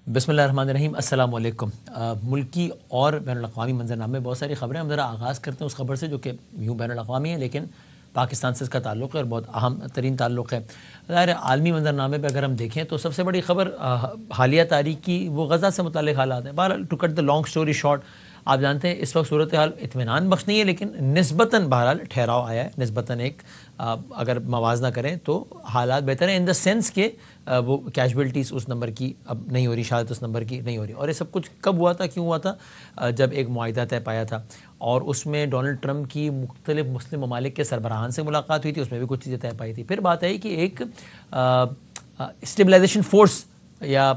बिस्मिल्लाहिर्रहमानिर्रहीम, अस्सलाम वालेकुम। मुल्की और बैनुल-अक़वामी मंज़रनामे बहुत सारी ख़बरें, हम ज़रा आगाज़ करते हैं उस ख़बर से जो कि यूँ बैनुल-अक़वामी है लेकिन पाकिस्तान से इसका ताल्लुक़ है और बहुत अहम तरीन ताल्लुक़ है। ज़ाहिर है आलमी मंज़रनामे पे अगर हम देखें तो सबसे बड़ी ख़बर हालिया तारीख़ की वो गज़ा से मुतल्लिक़ हालात हैं। बहरहाल to cut the long story short, आप जानते हैं इस वक्त सूरत हाल इत्मीनान बख्श नहीं है लेकिन निस्बतन बहरहाल ठहराव आया है, निस्बतन एक अगर मवाजना करें तो हालात बेहतर हैं इन द सेंस के वो कैजुअल्टीज़ उस नंबर की अब नहीं हो रही, शायद उस नंबर की नहीं हो रही। और ये सब कुछ कब हुआ था, क्यों हुआ था? जब एक मुआहिदा तय पाया था और उसमें डोनाल्ड ट्रंप की मुख्तलिफ मुस्लिम ममालिक के सरबराहान से मुलाकात हुई थी, उसमें भी कुछ चीज़ें तय पाई थी। फिर बात आई कि एक स्टेबलाइजेशन फोर्स या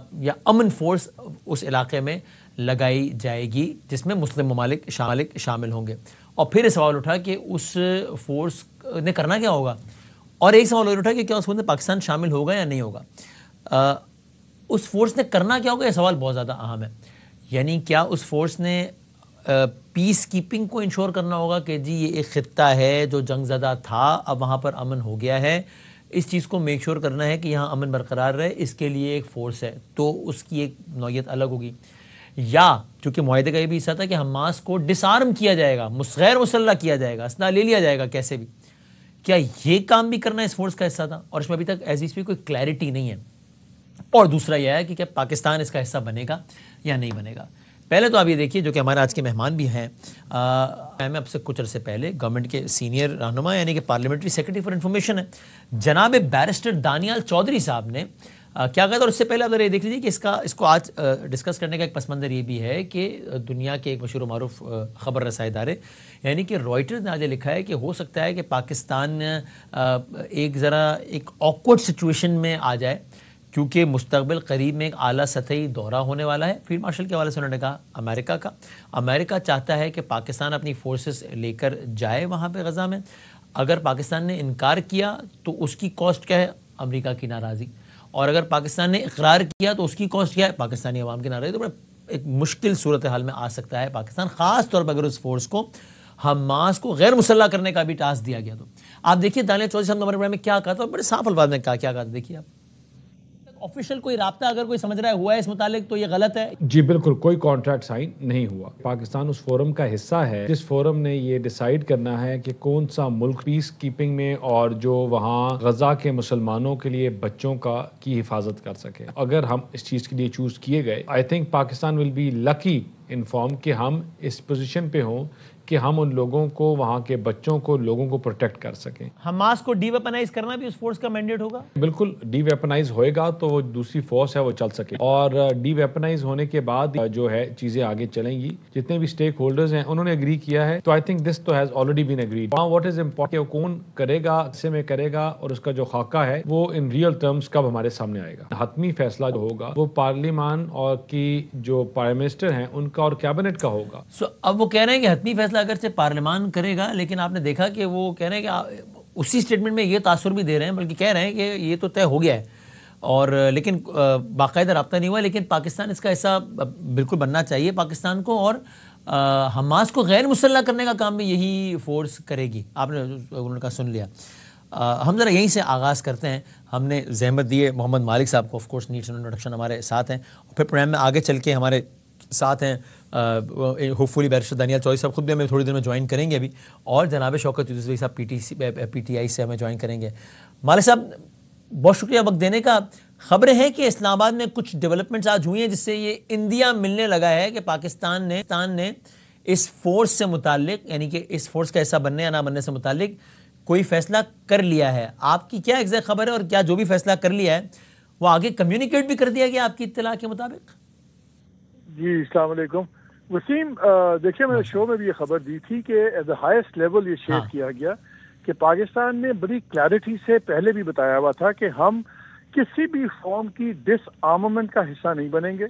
अमन फोर्स उस इलाके में लगाई जाएगी जिसमें मुस्लिम ममालिक शामिल होंगे। और फिर सवाल उठा कि उस फोर्स ने करना क्या होगा, और एक सवाल और उठा कि क्या उस फोर्स में पाकिस्तान शामिल होगा या नहीं होगा। उस फोर्स ने करना क्या होगा, यह सवाल बहुत ज़्यादा अहम है। यानी क्या उस फोर्स ने पीस कीपिंग को इंश्योर करना होगा कि जी ये एक ख़ित्ता है जो जंगज़दा था, अब वहाँ पर अमन हो गया है, इस चीज़ को मेक श्योर करना है कि यहाँ अमन बरकरार रहे, इसके लिए एक फ़ोर्स है, तो उसकी एक नौयत अलग होगी। या चूँकि मुआहिदे का ये भी हिस्सा था कि हमास को डिसआर्म किया जाएगा, गैर मुसल्लह किया जाएगा, असला ले लिया जाएगा कैसे भी, क्या ये काम भी करना इस फोर्स का हिस्सा था? और इसमें अभी तक एज इस कोई क्लैरिटी नहीं है। और दूसरा यह है कि क्या पाकिस्तान इसका हिस्सा बनेगा या नहीं बनेगा। पहले तो आप ये देखिए जो कि हमारे आज के मेहमान भी हैं, मैं आपसे कुछ अर्से पहले गवर्नमेंट के सीनियर रहनुमा यानी कि पार्लियामेंट्री सेक्रेटरी फॉर इंफॉर्मेशन है जनाब बैरिस्टर दानियाल चौधरी साहब ने क्या कहा था। और इससे पहले आप ये देख लीजिए कि इसको आज डिस्कस करने का एक पस मंज़र ये भी है कि दुनिया के एक मशहूर मारूफ ख़बर रसाई इदारे यानी कि रॉयटर्स ने आज लिखा है कि हो सकता है कि पाकिस्तान एक ऑकवर्ड सिचुएशन में आ जाए, क्योंकि मुस्तक़बिल करीब में एक आला सतही दौरा होने वाला है। फील्ड मार्शल के हवाले से उन्होंने कहा अमेरिका चाहता है कि पाकिस्तान अपनी फोर्सेस लेकर जाए वहाँ पे गज़ा में। अगर पाकिस्तान ने इनकार किया तो उसकी कॉस्ट क्या है? अमेरिका की नाराज़ी। और अगर पाकिस्तान ने इकरार किया तो उसकी कॉस्ट क्या है? पाकिस्तानी अवाम की नाराज़ी। तो बड़ा एक मुश्किल सूरत हाल में आ सकता है पाकिस्तान, ख़ास तौर पर अगर उस फोर्स को हमास को गैर मुसल्लह करने का भी टास्क दिया गया। तो आप देखिए दानियाल चौधरी साहब ने हमारे बारे में क्या कहा था, बड़े साफ अल्फाज में क्या कहा था, देखिए आप। ऑफिशियल कोई राब्ता अगर कोई समझ रहा है हुआ है इस मुतालिक तो ये गलत है। जी बिल्कुल, कोई कॉन्ट्रैक्ट साइन नहीं हुआ। पाकिस्तान उस फोरम का हिस्सा है जिस फोरम ने ये डिसाइड करना है कि कौन सा मुल्क पीस कीपिंग में और जो वहाँ गजा के मुसलमानों के लिए बच्चों की हिफाजत कर सके। अगर हम इस चीज़ के लिए चूज किए गए, I think Pakistan will be lucky inform कि हम इस पोजीशन पे हों कि हम उन लोगों को, वहाँ के बच्चों को, लोगों को प्रोटेक्ट कर सकें। हमास को डीवेपनाइज करना भी उस फोर्स का मैंडेट होगा। बिल्कुल, डीवेपनाइज होएगा तो वो दूसरी फोर्स है वो चल सके, और डीवेपनाइज होने के बाद जो है चीजें आगे चलेंगी। जितने भी स्टेक होल्डर्स हैं उन्होंने एग्री किया है, तो आई थिंक दिस तो has already been agreed. Now what is important, कौन करेगा, किसे में करेगा, और उसका जो खाका है वो इन रियल टर्म्स कब हमारे सामने आएगा। हतमी फैसला जो होगा वो पार्लियामान और की जो प्राइम मिनिस्टर हैं उनका और कैबिनेट का होगा। अब वो कह रहे हैं कि हतमी फैसला अगर से पार्लियामान करेगा, लेकिन आपने देखा कि वो कह रहे हैं कि उसी स्टेटमेंट में ये तासुर भी दे रहे हैं, बल्कि कह रहे हैं कि ये तो तय हो गया है, और लेकिन बाकायदा रब्ता नहीं हुआ। लेकिन पाकिस्तान इसका हिस्सा बिल्कुल बनना चाहिए पाकिस्तान को, और हमास को गैर मुसल्लह करने का काम भी यही फोर्स करेगी। आपने उनका सुन लिया। हम ज़रा यहीं से आगाज़ करते हैं। हमने जहमत दिए मोहम्मद मालिक साहब को, ऑफ कोर्स नीड्स इंट्रोडक्शन हमारे साथ हैं, और फिर प्रोग्राम में आगे चल के हमारे साथ हैं होपफुली बैरिस्टर दानियाल चौधरी साहब, खुद भी हमें थोड़ी देर में ज्वाइन करेंगे अभी, और जनाब शौकत यूसुफ़ी साहब PTI से हमें ज्वाइन करेंगे। मालिक साहब बहुत शुक्रिया वक्त देने का। खबरें हैं कि इस्लामाबाद में कुछ डेवलपमेंट्स आज हुई हैं जिससे ये इंदिया मिलने लगा है कि पाकिस्तान ने इस फोर्स से मुताल्लिक, यानी कि इस फोर्स का हिस्सा बनने या ना बनने से मुताल्लिक कोई फैसला कर लिया है। आपकी क्या एग्जैक्ट खबर है, और क्या जो भी फैसला कर लिया है वो आगे कम्युनिकेट भी कर दिया गया आपकी इत्तला के मुताबिक? जी अस्सलाम वालेकुम वसीम, देखिए मैंने शो में भी ये खबर दी थी कि एट द हाईएस्ट लेवल ये शेयर किया गया कि पाकिस्तान ने बड़ी क्लैरिटी से पहले भी बताया हुआ था कि हम किसी भी फॉर्म की डिसआर्मामेंट का हिस्सा नहीं बनेंगे।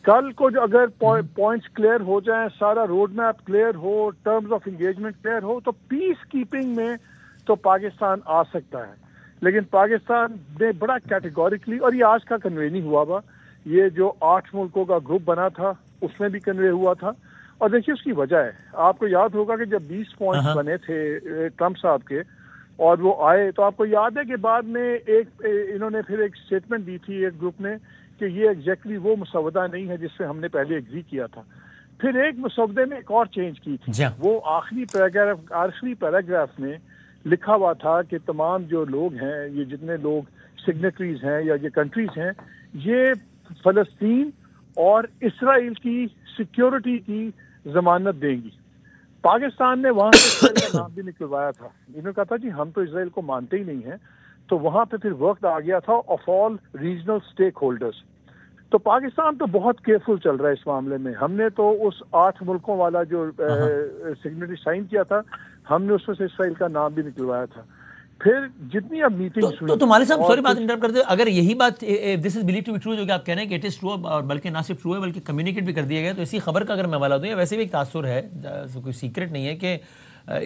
कल को जो अगर पॉइंट्स क्लियर हो जाएं, सारा रोड मैप क्लियर हो, टर्म्स ऑफ एंगेजमेंट क्लियर हो, तो पीस कीपिंग में तो पाकिस्तान आ सकता है। लेकिन पाकिस्तान ने बड़ा कैटेगोरिकली, और ये आज का कन्वे नहीं हुआ हुआ, ये जो 8 मुल्कों का ग्रुप बना था उसमें भी कन्वे हुआ था। और देखिए उसकी वजह है, आपको याद होगा कि जब 20 पॉइंट्स बने थे ट्रंप साहब के और वो आए, तो आपको याद है कि बाद में इन्होंने फिर एक स्टेटमेंट दी थी एक ग्रुप ने कि ये एग्जैक्टली वो मसौदा नहीं है जिससे हमने पहले एग्री किया था। फिर एक मसौदे में एक और चेंज की थी, वो आखिरी पैराग्राफ में लिखा हुआ था कि तमाम जो लोग हैं, ये जितने लोग सिग्नेटरीज हैं या ये कंट्रीज हैं, ये फलस्तीन और इसराइल की सिक्योरिटी की जमानत देंगी। पाकिस्तान ने वहां से इसराइल का नाम भी निकलवाया था। इन्होंने कहा था जी हम तो इसराइल को मानते ही नहीं हैं। तो वहां पे फिर वक्त आ गया था of all regional stakeholders. तो पाकिस्तान तो बहुत केयरफुल चल रहा है इस मामले में। हमने तो उस 8 मुल्कों वाला जो सिग्नेटरी साइन किया था, हमने उसमें से इसराइल का नाम भी निकलवाया था। फिर जितनी अब मीटिंग्स हुई तो मालिक साहब, सॉरी बात इंटरप्ट करते, अगर यही बात this is believe to be true जो कि आप कह रहे हैं कि इट इज ट्रू, और बल्कि ना सिर्फ ट्रू है बल्कि कम्युनिकेट भी कर दिया गया, तो इसी खबर का अगर मैं हवाला दूं, वैसे भी एक तासुर है, कोई सीक्रेट नहीं है कि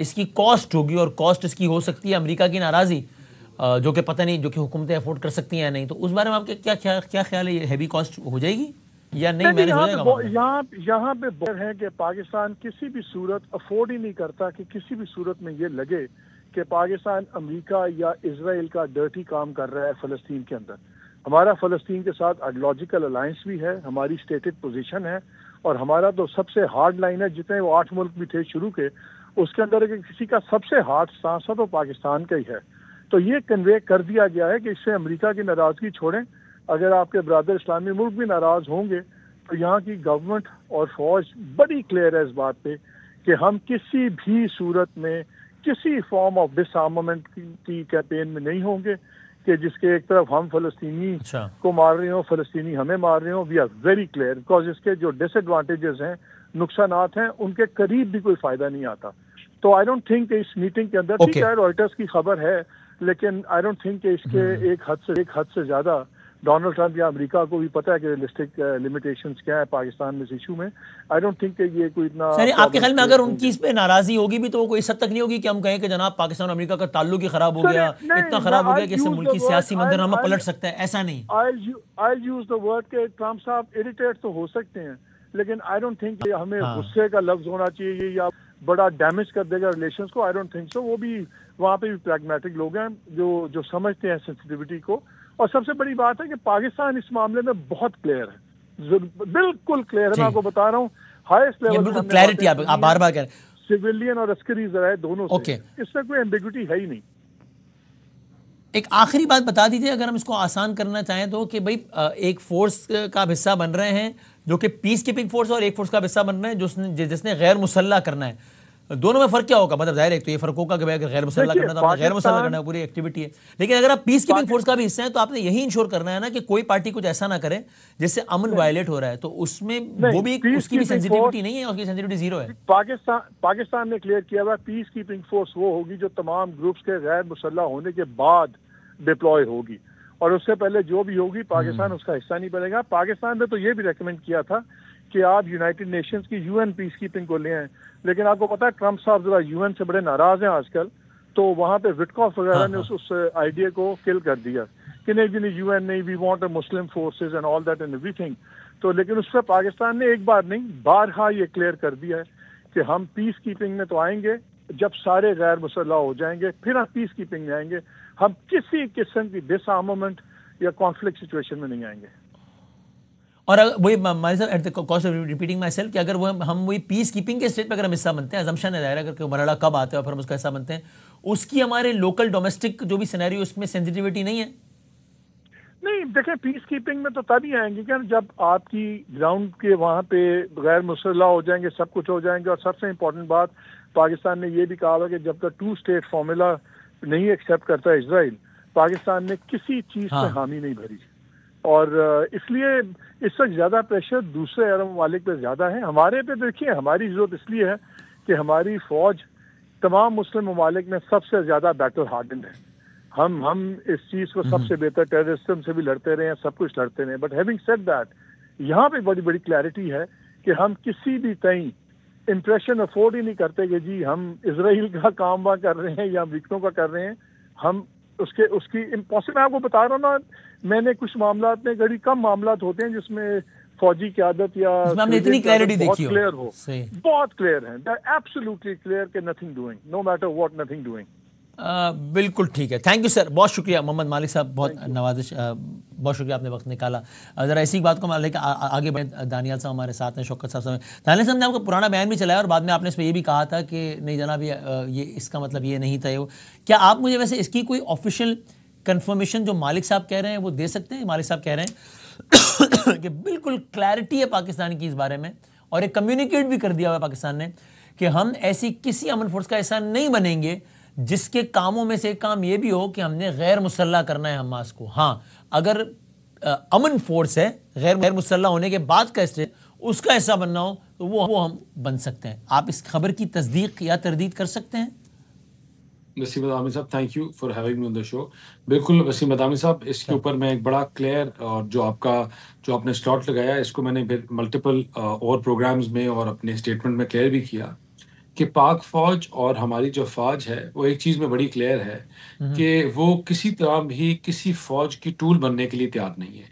इसकी कॉस्ट होगी, और कॉस्ट इसकी हो सकती है अमेरिका की नाराजगी, जो कि पता नहीं जो कि हुकूमतें अफोर्ड कर सकती हैं या नहीं। तो उस बारे में आपके क्या ख्याल है, ये हैवी कॉस्ट हो जाएगी या नहीं मैनेज हो जाएगा? यहाँ पे है कि पाकिस्तान किसी भी सूरत अफोर्ड ही नहीं करता कि किसी भी सूरत में ये लगे कि पाकिस्तान अमेरिका या इजराइल का डर्टी काम कर रहा है फ़लस्तीन के अंदर। हमारा फ़लस्तीन के साथ आइडियोलॉजिकल अलायंस भी है, हमारी स्टेटेड पोजीशन है, और हमारा तो सबसे हार्ड लाइन है। जितने वो 8 मुल्क भी थे शुरू के, उसके अंदर किसी का सबसे हार्ड स्टांस तो पाकिस्तान का ही है। तो ये कन्वे कर दिया गया है कि इससे अमेरिका की नाराजगी छोड़ें। अगर आपके ब्रादर इस्लामी मुल्क भी नाराज होंगे तो यहाँ की गवर्नमेंट और फौज बड़ी क्लियर है इस बात पे कि हम किसी भी सूरत में किसी फॉर्म ऑफ डिसआर्मामेंट की कैंपेन में नहीं होंगे कि जिसके एक तरफ हम फलस्तीनी को मार रहे हो, फलस्तीनी हमें मार रहे हो। We are very clear, because इसके जो डिसएडवांटेजेस हैं, नुकसानात हैं, उनके करीब भी कोई फायदा नहीं आता। तो आई डोंट थिंक इस मीटिंग के अंदर, ठीक है रॉयटर्स की खबर है, लेकिन आई डोंट थिंक इसके एक हद से ज्यादा डोनाल्ड ट्रंप या अमेरिका को भी पता है कि रियलिस्टिक लिमिटेशंस क्या है पाकिस्तान में इस इशू में। आई डोंट थिंक कि ये कोई इतना। आपके ख्याल में अगर उनकी इस पे नाराजगी होगी भी तो कोई इस हद तक नहीं होगी कि हम कहें कि जनाब पाकिस्तान और अमेरिका का ताल्लुक ही खराब हो गया, इतना खराब हो गया कि इससे मुल्की सियासी मंजरनामा पलट सकता है? ऐसा नहीं। आई यूज द वर्ड के ट्रंप साहब इरिटेट तो हो सकते हैं, लेकिन आई डोंट थिंक हमें गुस्से का लफ्ज होना चाहिए या बड़ा डैमेज कर देगा रिलेशंस को। I don't think so. वो भी वहाँ पे भी प्रैग्मेटिक लोग हैं जो समझते हैं सेंसिटिविटी को। और सबसे बड़ी बात है कि पाकिस्तान इस मामले में बहुत क्लियर है, बिल्कुल क्लियर है। मैं आपको बता रहा हूँ, हाईएस्ट लेवल पर क्लैरिटी आप बार-बार कह रहे हैं, सिविलियन और अस्करी जराए दोनों से, इसमें कोई एम्बिग्युइटी है ही नहीं। एक आखिरी बात बता दीजिए, अगर हम इसको आसान करना चाहें तो, कि भाई एक फोर्स का हिस्सा बन रहे हैं जो कि पीस कीपिंग फोर्स, और एक फोर्स का हिस्सा बन रहे हैं जिसने गैर मुसल्लह करना है। दोनों में फर्क क्या होगा? मतलब जाहिर है एक तो ये फर्क होगा कि अगर गैर मुसल्लह करना तो गैर मुसल्लह करना पूरी एक्टिविटी है, लेकिन अगर आप पीस कीपिंग फोर्स का भी हिस्सा है तो आपने यही इंश्योर करना है ना कि कोई पार्टी कुछ ऐसा ना करे जिससे अमन वायलेट हो रहा है। तो उसमें वो भी उसकी भी सेंसिटिविटी नहीं है, उसकी सेंसिटिविटी जीरो है। पाकिस्तान ने क्लियर किया हुआ पीस कीपिंग फोर्स वो होगी जो तमाम ग्रुप्स के गैर मुसल्लह होने के बाद डिप्लॉय होगी, और उससे पहले जो भी होगी पाकिस्तान उसका हिस्सा नहीं बनेगा। पाकिस्तान ने तो ये भी रेकमेंड किया था कि आप यूनाइटेड नेशंस की यूएन पीस कीपिंग को ले आए, लेकिन आपको पता है ट्रंप साहब जरा यूएन से बड़े नाराज हैं आजकल। तो वहां पे विटकॉफ वगैरह ने उस आइडिया को किल कर दिया कि नहीं जी नहीं, यूएन नहीं, we want a Muslim forces and all that and everything. तो लेकिन उस पर पाकिस्तान ने एक बार नहीं बारहा ये क्लियर कर दिया है कि हम पीस कीपिंग में तो आएंगे जब सारे गैर मुसल्लह हो जाएंगे, फिर हम पीस कीपिंग में आएंगे। हम किसी किस्म की डिसआर्मामेंट या कॉन्फ्लिक्ट सिचुएशन में नहीं आएंगे। और वही at the cost of repeating my self कि अगर वो हम वही पीस कीपिंग के स्टेज पर अगर हम हिस्सा बनते हैं, अजम्पशन है दायरा अगर मरहला कब आता है और फिर हम उसका हिस्सा बनते हैं, उसकी हमारे लोकल डोमेस्टिक जो भी सिनेरियो उसमें सेंसिटिविटी नहीं है। नहीं देखें, पीस कीपिंग में तो तभी आएंगे कि जब आपकी ग्राउंड के वहाँ पे गैर मुसल्लह हो जाएंगे, सब कुछ हो जाएंगे। और सबसे इम्पोर्टेंट बात, पाकिस्तान ने ये भी कहा है कि जब तक 2 स्टेट फॉर्मूला नहीं एक्सेप्ट करता इजराइल, पाकिस्तान ने किसी चीज पे हामी नहीं भरी। और इसलिए इस वक्त ज्यादा प्रेशर दूसरे अरब ममालिक पे ज्यादा है। हमारे पे देखिए, हमारी जरूरत इसलिए है कि हमारी फौज तमाम मुस्लिम ममालिक में सबसे ज्यादा बैटल हार्डन्ड है। हम इस चीज को सबसे बेहतर टेररिज्म से भी लड़ते रहे हैं, सब कुछ लड़ते रहे। बट हैविंग सेड दैट, यहाँ पे बड़ी बड़ी क्लैरिटी है कि हम किसी भी कहीं इम्प्रेशन अफोर्ड ही नहीं करते कि जी हम इसराइल का काम वाह कर रहे हैं या अमेरिकनों का कर रहे हैं। हम उसकी इम्पॉसिबल, मैं आपको बता रहा हूँ ना, मैंने कुछ मामलात में बड़ी कम मामलात होते हैं जिसमें फौजी क़यादत या इतनी क्लैरिटी देखी क्लियर हो, बहुत क्लियर है, एब्सोल्युटली क्लियर कि nothing doing, no matter what, nothing doing. बिल्कुल ठीक है, थैंक यू सर, बहुत शुक्रिया मोहम्मद मालिक साहब, बहुत नवाजिश, बहुत शुक्रिया आपने वक्त निकाला। ज़रा इसी बात को लेकर आगे बढ़े, दानियाल साहब हमारे साथ हैं, शौकत साहब। दानियाल साहब ने आपका पुराना बयान भी चलाया और बाद में आपने इस पर ये भी कहा था कि नहीं जनाब ये इसका मतलब ये नहीं था। ये क्या आप मुझे वैसे इसकी कोई ऑफिशियल कंफर्मेशन जो मालिक साहब कह रहे हैं वो दे सकते हैं? मालिक साहब कह रहे हैं कि बिल्कुल क्लैरिटी है पाकिस्तान की इस बारे में, और एक कम्युनिकेट भी कर दिया हुआ है पाकिस्तान ने कि हम ऐसी किसी अमन फोर्स का हिस्सा नहीं बनेंगे जिसके कामों में से एक काम यह भी हो कि हमने गैर मुसल्ला करना है हमास को। हाँ, अगर अमन फोर्स है, गैर मुसल्ला होने के बाद का स्टेज उसका हिस्सा बनना हो तो वो हम बन सकते हैं। आप इस खबर की तस्दीक या तरदीद कर सकते हैं? वसीम अदामी साहब, thank you for having me on the show. बिल्कुल वसीम अदामी साहब, इसके ऊपर मैं एक बड़ा क्लियर और जो आपने स्लॉट लगाया, इसको मैंने मल्टीपल और प्रोग्राम्स में और अपने स्टेटमेंट में क्लियर भी किया कि पाक फौज और हमारी जो फौज है वो एक चीज़ में बड़ी क्लियर है कि वो किसी तरह भी किसी फौज की टूल बनने के लिए तैयार नहीं है।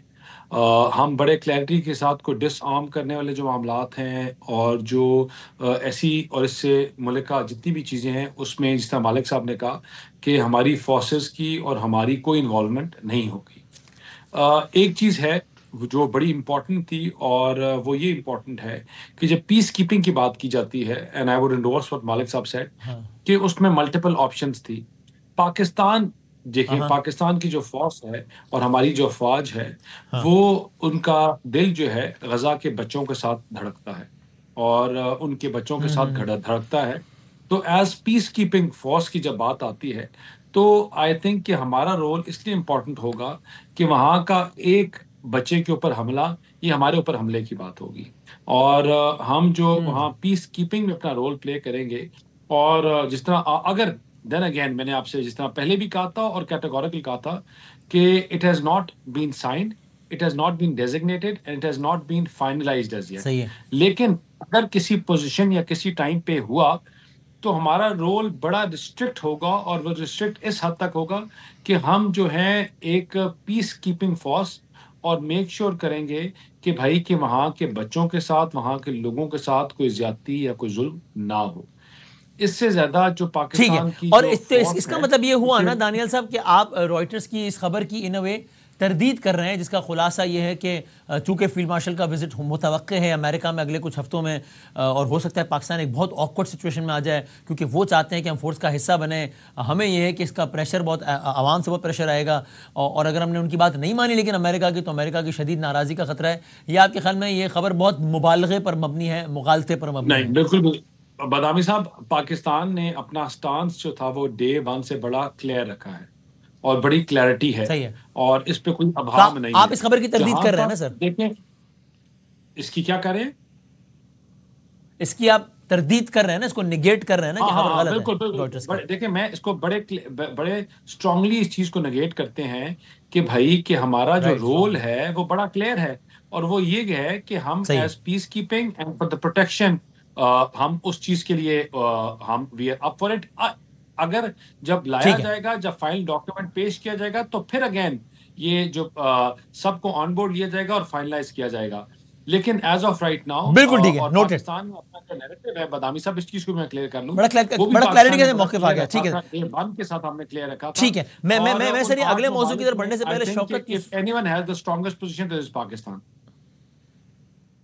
हम बड़े क्लैरिटी के साथ को डिसआर्म करने वाले जो मामलात हैं और जो ऐसी और इससे मुल्क का जितनी भी चीज़ें हैं उसमें जिस तरह मालिक साहब ने कहा कि हमारी फोर्सेस की और हमारी कोई इन्वॉल्वमेंट नहीं होगी। एक चीज़ है जो बड़ी इंपॉर्टेंट थी और वो ये इंपॉर्टेंट है कि जब पीस कीपिंग की बात की जाती है, and I would endorse what मालिक साहब सेड, कि उसमें मल्टीपल ऑप्शंस थी। पाकिस्तान, देखिए पाकिस्तान की जो फौज है और हमारी जो फौज है, वो उनका दिल जो है गजा के बच्चों के साथ धड़कता है और उनके बच्चों के साथ धड़कता है। तो एज पीस कीपिंग फोर्स की जब बात आती है तो आई थिंक कि हमारा रोल इसलिए इम्पोर्टेंट होगा कि वहाँ का एक बच्चे के ऊपर हमला, ये हमारे ऊपर हमले की बात होगी और हम जो वहाँ पीस कीपिंग में अपना रोल प्ले करेंगे और जिस तरह अगर देन अगेन मैंने आपसे जिस तरह पहले भी कहा था और कैटेगोरिकली कहा था कि it has not been signed, it has not been designated and it has not been finalised as yet. लेकिन अगर किसी पोजीशन या किसी टाइम पे हुआ तो हमारा रोल बड़ा रिस्ट्रिक्ट होगा और वो रिस्ट्रिक्ट इस हद तक होगा कि हम जो है एक पीस कीपिंग फोर्स और मेक श्योर करेंगे कि भाई कि वहाँ के बच्चों के साथ, वहाँ के लोगों के साथ कोई ज्यादती या कोई जुल्म ना हो। इससे ज्यादा जो पाकिस्तान की और इसका मतलब ये हुआ ना दानियाल साहब कि आप रॉयटर्स की इस खबर की इन अ वे तरदीद कर रहे हैं, जिसका खुलासा ये है कि चूंकि फील्ड मार्शल का विजिट मुतवक्के है अमेरिका में अगले कुछ हफ्तों में, और हो सकता है पाकिस्तान एक बहुत ऑकवर्ड सिचुएशन में आ जाए क्योंकि वो चाहते हैं कि हम फोर्स का हिस्सा बने। हमें ये है कि इसका प्रेशर बहुत आवाम से बहुत प्रेशर आएगा और अगर हमने उनकी बात नहीं मानी लेकिन अमेरिका की, तो अमेरिका की शदीद नाराज़गी का खतरा है। ये आपके ख्याल में ये खबर बहुत मुबालगे पर मबनी है, मुगालते पर मबनी है? नहीं, बिल्कुल बदामी साहब, पाकिस्तान ने अपना स्टांस जो था वो डे वन से बड़ा क्लियर रखा है और बड़ी क्लैरिटी है, सही है, और इस पे कोई अभाव नहीं है। आप इस खबर की तरदीद कर रहे हैं ना सर? देखें, इसकी क्या करें, इसकी आप तरदीद कर रहे हैं ना, इसको निगेट कर रहे हैं ना कि खबर गलत है? बिल्कुल। देखिए, मैं इसको बड़े स्ट्रांगली इस चीज को नेगेट करते हैं कि भाई कि हमारा जो रोल है वो बड़ा क्लियर है और वो ये है कि हम as peacekeeping and for the protection हम उस चीज के लिए हम we are up for it. अगर जब लाया जाएगा, जब फाइनल डॉक्यूमेंट पेश किया जाएगा तो फिर अगेन ये जो सबको ऑन बोर्ड लिया जाएगा और फाइनलाइज किया जाएगा। लेकिन एज ऑफ राइट नाउ बिल्कुल ठीक है, नोटेड। पाकिस्तान में अपना जो नैरेटिव है, बदामी साहब इस चीज को मैं क्लियर कर लूं, बड़ा क्लैरिटी के मौके आ गया। ठीक है, ये वन के साथ हमने क्लियर रखा था। ठीक है, मैं सर अगले मौजू की तरफ बढ़ने से पहले Shaukat, if anyone has the strongest position that is Pakistan.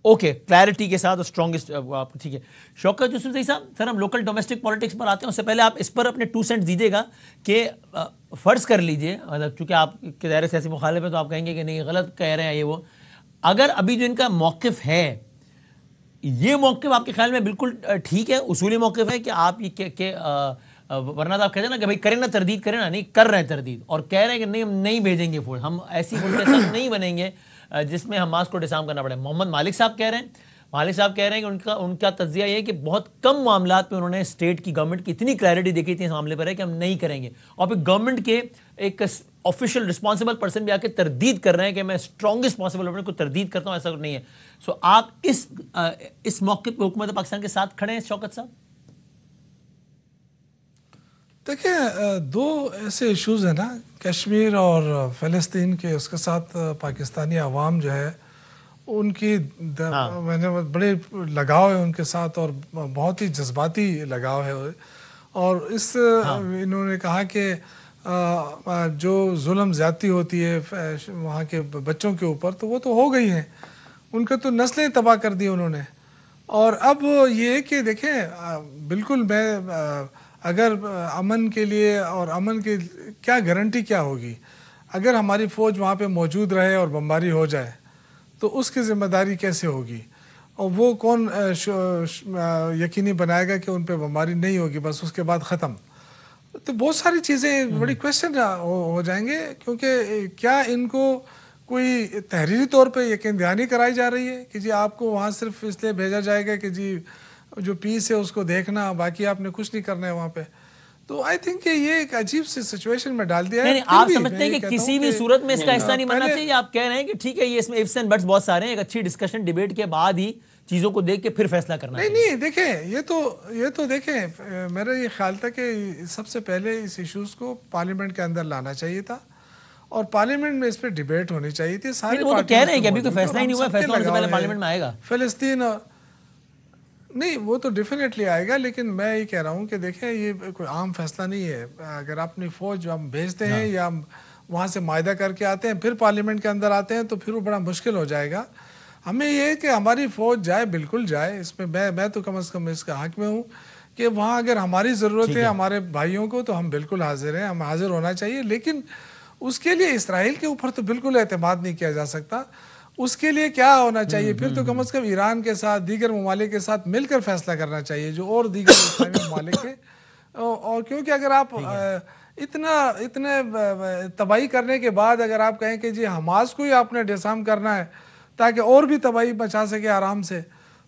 Okay, clarity के साथ स्ट्रॉन्गेस्ट आप, ठीक है। शौकत यूसुफ साहब, सर हम लोकल डोमेस्टिक पॉलिटिक्स पर आते हैं, उससे पहले आप इस पर अपने 2 सेंट दीजिएगा कि फर्ज कर लीजिए, मतलब चूंकि आप के दायरे सियासी मुखालिफ है तो आप कहेंगे कि नहीं गलत कह रहे हैं ये वो, अगर अभी जो इनका मौक़िफ़ है ये मौक़िफ़ आपके ख्याल में बिल्कुल ठीक है, उसूली मौक़िफ़ है कि आप ये वरना तो आप कहते हैं ना कि भाई करें ना तरदीद, करें ना, नहीं कर रहे हैं तरदीद और कह रहे हैं कि नहीं हम नहीं भेजेंगे फोर्स, हम ऐसी फोर्स के साथ नहीं बनेंगे जिसमें हमास को डिसार्म करना पड़े। मोहम्मद मालिक साहब कह रहे हैं कि उनका तज्जिया ये है कि बहुत कम मामलात पे उन्होंने स्टेट की गवर्नमेंट की इतनी क्लैरिटी देखी थी इस मामले पर है कि हम नहीं करेंगे, और फिर गवर्नमेंट के एक ऑफिशियल रिस्पॉन्सिबल पर्सन भी आके तरदीद कर रहे हैं कि मैं स्ट्रॉन्गेस्ट पॉसिबल को तरदीद करता हूँ, ऐसा कुछ नहीं है। सो आप इस मौके पर हुकूमत पाकिस्तान के साथ खड़े हैं शौकत साहब? देखिए, 2 ऐसे इश्यूज़ हैं ना, कश्मीर और फ़लस्तीन के, उसके साथ पाकिस्तानी अवाम जो है उनकी मैंने बड़े लगाव है उनके साथ और बहुत ही जज्बाती लगाव है, और इस इन्होंने कहा कि जो जुल्म ज़्यादती होती है वहाँ के बच्चों के ऊपर, तो वो तो हो गई हैं, उनका तो नस्लें तबाह कर दी उन्होंने। और अब ये कि देखें, बिल्कुल मैं अगर अमन के लिए और अमन की क्या गारंटी क्या होगी अगर हमारी फ़ौज वहाँ पे मौजूद रहे और बमबारी हो जाए, तो उसकी ज़िम्मेदारी कैसे होगी, और वो कौन यकीनी बनाएगा कि उन पे बमबारी नहीं होगी, बस उसके बाद ख़त्म। तो बहुत सारी चीज़ें बड़ी क्वेश्चन हो जाएंगे, क्योंकि क्या इनको कोई तहरीरी तौर पे यकीन दहानी कराई जा रही है कि जी आपको वहाँ सिर्फ इसलिए भेजा जाएगा कि जी जो पीस है उसको देखना, बाकी आपने कुछ नहीं करना है वहाँ पे। तो आई थिंक कि ये एक अजीब सी सिचुएशन में डाल दिया है। नहीं, आप समझते हैं कि किसी भी सूरत में इसका हिस्सा नहीं बनना चाहिए? आप कह रहे हैं कि ठीक है, ये इसमें इफ्स एंड बट्स बहुत सारे हैं, एक अच्छी डिस्कशन डिबेट के बाद ही चीजों को देख के फिर फैसला करना चाहिए। नहीं, देखें, ये तो देखें, मेरा ये ख्याल था कि सबसे पहले इस इश्यूज को पार्लियामेंट के अंदर लाना चाहिए था और पार्लियामेंट में इस पर डिबेट होनी चाहिए थी। सारे वो तो कह रहे हैं कि अभी कोई फैसला ही नहीं हुआ, फैसला होने से पहले पार्लियामेंट में आएगा फिलिस्तीन। नहीं, वो तो डेफिनेटली आएगा, लेकिन मैं ये कह रहा हूँ कि देखें, ये कोई आम फैसला नहीं है। अगर अपनी फौज हम भेजते हैं या हम वहाँ से मायदा करके आते हैं फिर पार्लियामेंट के अंदर आते हैं, तो फिर वो बड़ा मुश्किल हो जाएगा। हमें ये है कि हमारी फौज जाए, बिल्कुल जाए, इसमें मैं तो कम से कम इसका हक में हूँ कि वहाँ अगर हमारी ज़रूरत है हमारे भाइयों को, तो हम बिल्कुल हाजिर हैं, हम हाजिर होना चाहिए। लेकिन उसके लिए इसराइल के ऊपर तो बिल्कुल एतमाद नहीं किया जा सकता। उसके लिए क्या होना चाहिए, फिर तो कम से कम ईरान के साथ, दीगर ममालिक के साथ मिलकर फैसला करना चाहिए, जो और दीगर इस्लामी ममालिक के। और क्योंकि अगर आप इतने तबाही करने के बाद अगर आप कहें कि जी हमास को ही आपने डिसाम करना है ताकि और भी तबाही बचा सके आराम से,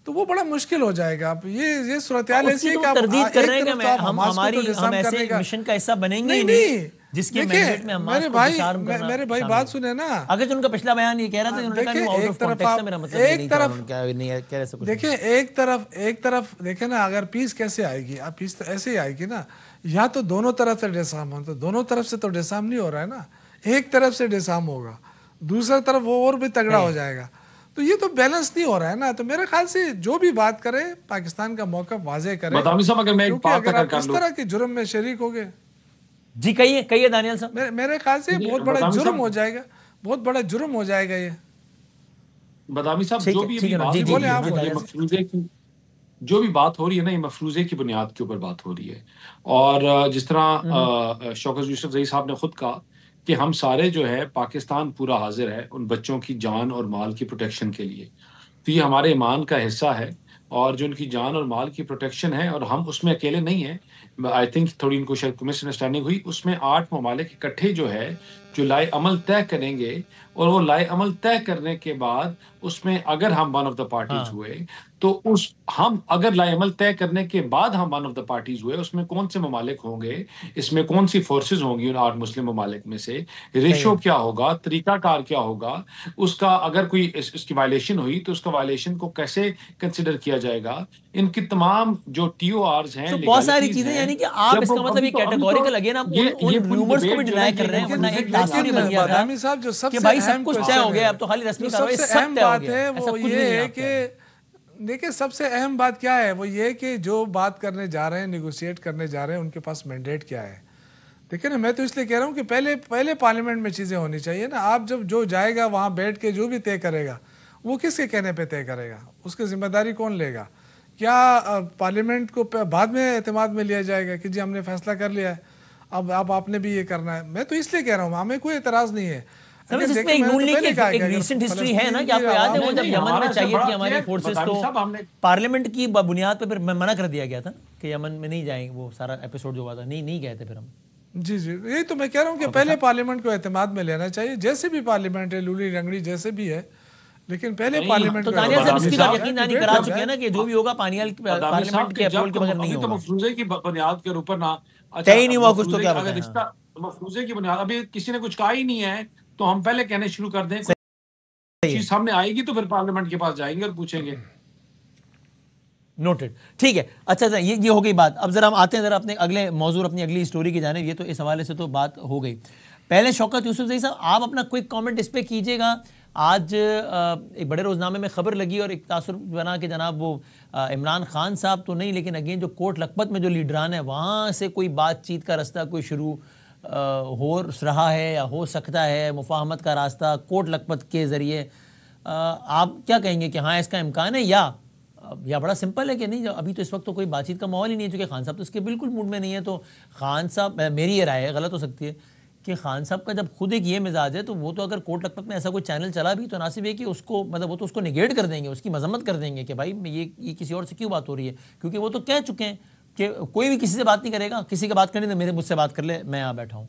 तो वो बड़ा मुश्किल हो जाएगा। आप ये सूरत-ए-हाल ऐसी है कि आप तरदीद कर रहे हैं कि हम ऐसे मिशन का हिस्सा बनेंगे नहीं जिसके मैंडेट में हमास को डिसआर्म करना। मेरे भाई बात सुने ना, अगर जो उनका पिछला बयान ये कह रहा था कि उन्होंने कहा कि आउट ऑफ कॉन्टेक्स्ट है, मेरा मतलब ये नहीं था, उन्होंने क्या नहीं कह रहे सब। देखिए, एक तरफ देखे ना, अगर पीस कैसे आएगी, अब पीस तो ऐसे ही आएगी ना, या तो दोनों तरफ से डिसआर्म हो, तो दोनों तरफ से तो डिसआर्म नहीं हो रहा है ना, एक तरफ से डिसआर्म होगा, दूसरा तरफ वो और भी तगड़ा हो जाएगा, तो ये तो बैलेंस नहीं हो रहा है ना। तो मेरे ख्याल से जो भी बात करे, पाकिस्तान का मौक़िफ़ वाज़ेह करे, क्योंकि अगर आप इस तरह के जुर्म में शरीक हो गए। जी कहिए दानियल साहब। मेरे ख्याल से बहुत बड़ा जुर्म हो जाएगा, बहुत बड़ा जुर्म हो जाएगा ये। बदामी साहब, जो भी बात हो रही है ना, ये मफरूजे की बुनियाद के ऊपर बात हो रही है। और जिस तरह शौकत यूसुफ ज़ई साहब ने खुद कहा कि हम सारे जो है, पाकिस्तान पूरा हाजिर है उन बच्चों की जान और माल की प्रोटेक्शन के लिए। तो ये हमारे ईमान का हिस्सा है, और जो उनकी जान और माल की प्रोटेक्शन है, और हम उसमें अकेले नहीं हैं। आई थिंक थोड़ी इनको शायद मिसअंडरस्टैंडिंग हुई। उसमें 8 ममालिक इकट्ठे जो है, जो लाए अमल तय करेंगे, और वो लाए अमल तय करने के बाद उसमें अगर हम वन ऑफ द पार्टीज हुए, तो हम अगर लाए अमल तय करने के बाद हम वन ऑफ द पार्टीज हुए, उसमें कौन से ममालिक होंगे, इसमें कौन सी फोर्सेज होंगी उन 8 मुस्लिम ममालिक में से, रेशो क्या होगा, तरीकाकार क्या होगा उसका, अगर कोई इसकी वायलेशन हुई तो उसका वायलेशन को कैसे कंसिडर किया जाएगा, इनकी तमाम जो TORs हैं, बहुत सारी चीजें, यानी कि आप इसका मतलब ये कैटेगोरिकल अगेन आप उन रूमर्स को भी डिनाई कर रहे हैं, वरना एक तासुर ही बन गया था कि भाई सब कुछ तय हो गया, अब तो खाली रस्मी कार्रवाई सब तय हो गया। वो ये है कि देखिए, सबसे अहम बात क्या है, वो ये कि जो बात करने जा रहे हैं, निगोशिएट करने जा रहे हैं, उनके पास मैंडेट क्या है। देखिए ना, मैं तो इसलिए कह रहा हूँ कि पहले पार्लियामेंट में चीज़ें होनी चाहिए ना। आप जब जो जाएगा वहाँ बैठ के जो भी तय करेगा, वो किसके कहने पे तय करेगा, उसकी जिम्मेदारी कौन लेगा? क्या पार्लियामेंट को बाद में एतमाद में लिया जाएगा कि जी हमने फैसला कर लिया है, अब आपने भी ये करना है? मैं तो इसलिए कह रहा हूँ, हमें कोई एतराज़ नहीं है। इसमें एक रूल की एक रीसेंट हिस्ट्री है ना, कि आपको याद है वो जब यमन में चाहिए थी हमारी फोर्सेस, तो पार्लियामेंट की बुनियाद पे फिर मना कर दिया गया था कि यमन में नहीं जाएंगे, वो सारा एपिसोड जो हुआ था, नहीं गए थे फिर हम। जी, यही तो मैं कह रहा हूँ कि पहले पार्लियामेंट को एतमाद में लेना चाहिए, जैसे भी पार्लियामेंट है, लूली रंगड़ी जैसे भी है, लेकिन पहले पार्लियामेंट तो दानियल साहब इसकी यकीनदानी करा चुके हैं ना कि जो भी होगा पार्लियामेंट के अप्रूवल के बगैर नहीं होगा। तो मफरूजे की बुनियाद के ऊपर ना तय ही नहीं हुआ कुछ, तो क्या अगर रिश्ता मफरूजे की बुनियाद अभी किसी ने कुछ कहा ही नहीं है, तो हम पहले कहने शुरू कर दें, चीज सामने आएगी तो फिर पार्लियामेंट के पास जाएंगे और पूछेंगे। नोटेड, ठीक है। अच्छा, ये हो गई बात। अब जरा हम आते हैं जरा अपने अगले मौजूद, अपनी अगली स्टोरी की जाने। ये तो इस हवाले से तो बात हो गई। पहले शौकत यूसुफ ज़ई साहब, आप अपना क्विक कमेंट इस पे कीजिएगा। आज एक बड़े रोजनामे में खबर लगी और एक तासुर बना कि जनाब वो इमरान खान साहब तो नहीं, लेकिन अगेन जो कोट लखपत में जो लीडरान है वहाँ से कोई बातचीत का रास्ता कोई शुरू हो रहा है या हो सकता है, मुफाहमत का रास्ता कोट लखपत के ज़रिए। आप क्या कहेंगे कि हाँ इसका इम्कान है, या बड़ा सिंपल है कि नहीं, अभी तो इस वक्त तो कोई बातचीत का माहौल ही नहीं है, चूँकि खान साहब तो इसके बिल्कुल मूड में नहीं है। तो खान साहब, मेरी ये राय है, गलत हो सकती है, कि खान साहब का जब खुद एक ये मिजाज है तो वो तो अगर कोट लखपत में ऐसा कोई चैनल चला भी तो नासिब है कि उसको मतलब वो तो उसको निगेट कर देंगे, उसकी मजम्मत कर देंगे कि भाई ये किसी और से क्यों बात हो रही है, क्योंकि वो तो कह चुके हैं कि कोई भी किसी से बात नहीं करेगा, किसी की बात करनी तो मुझसे बात कर ले, मैं यहाँ बैठा हूँ।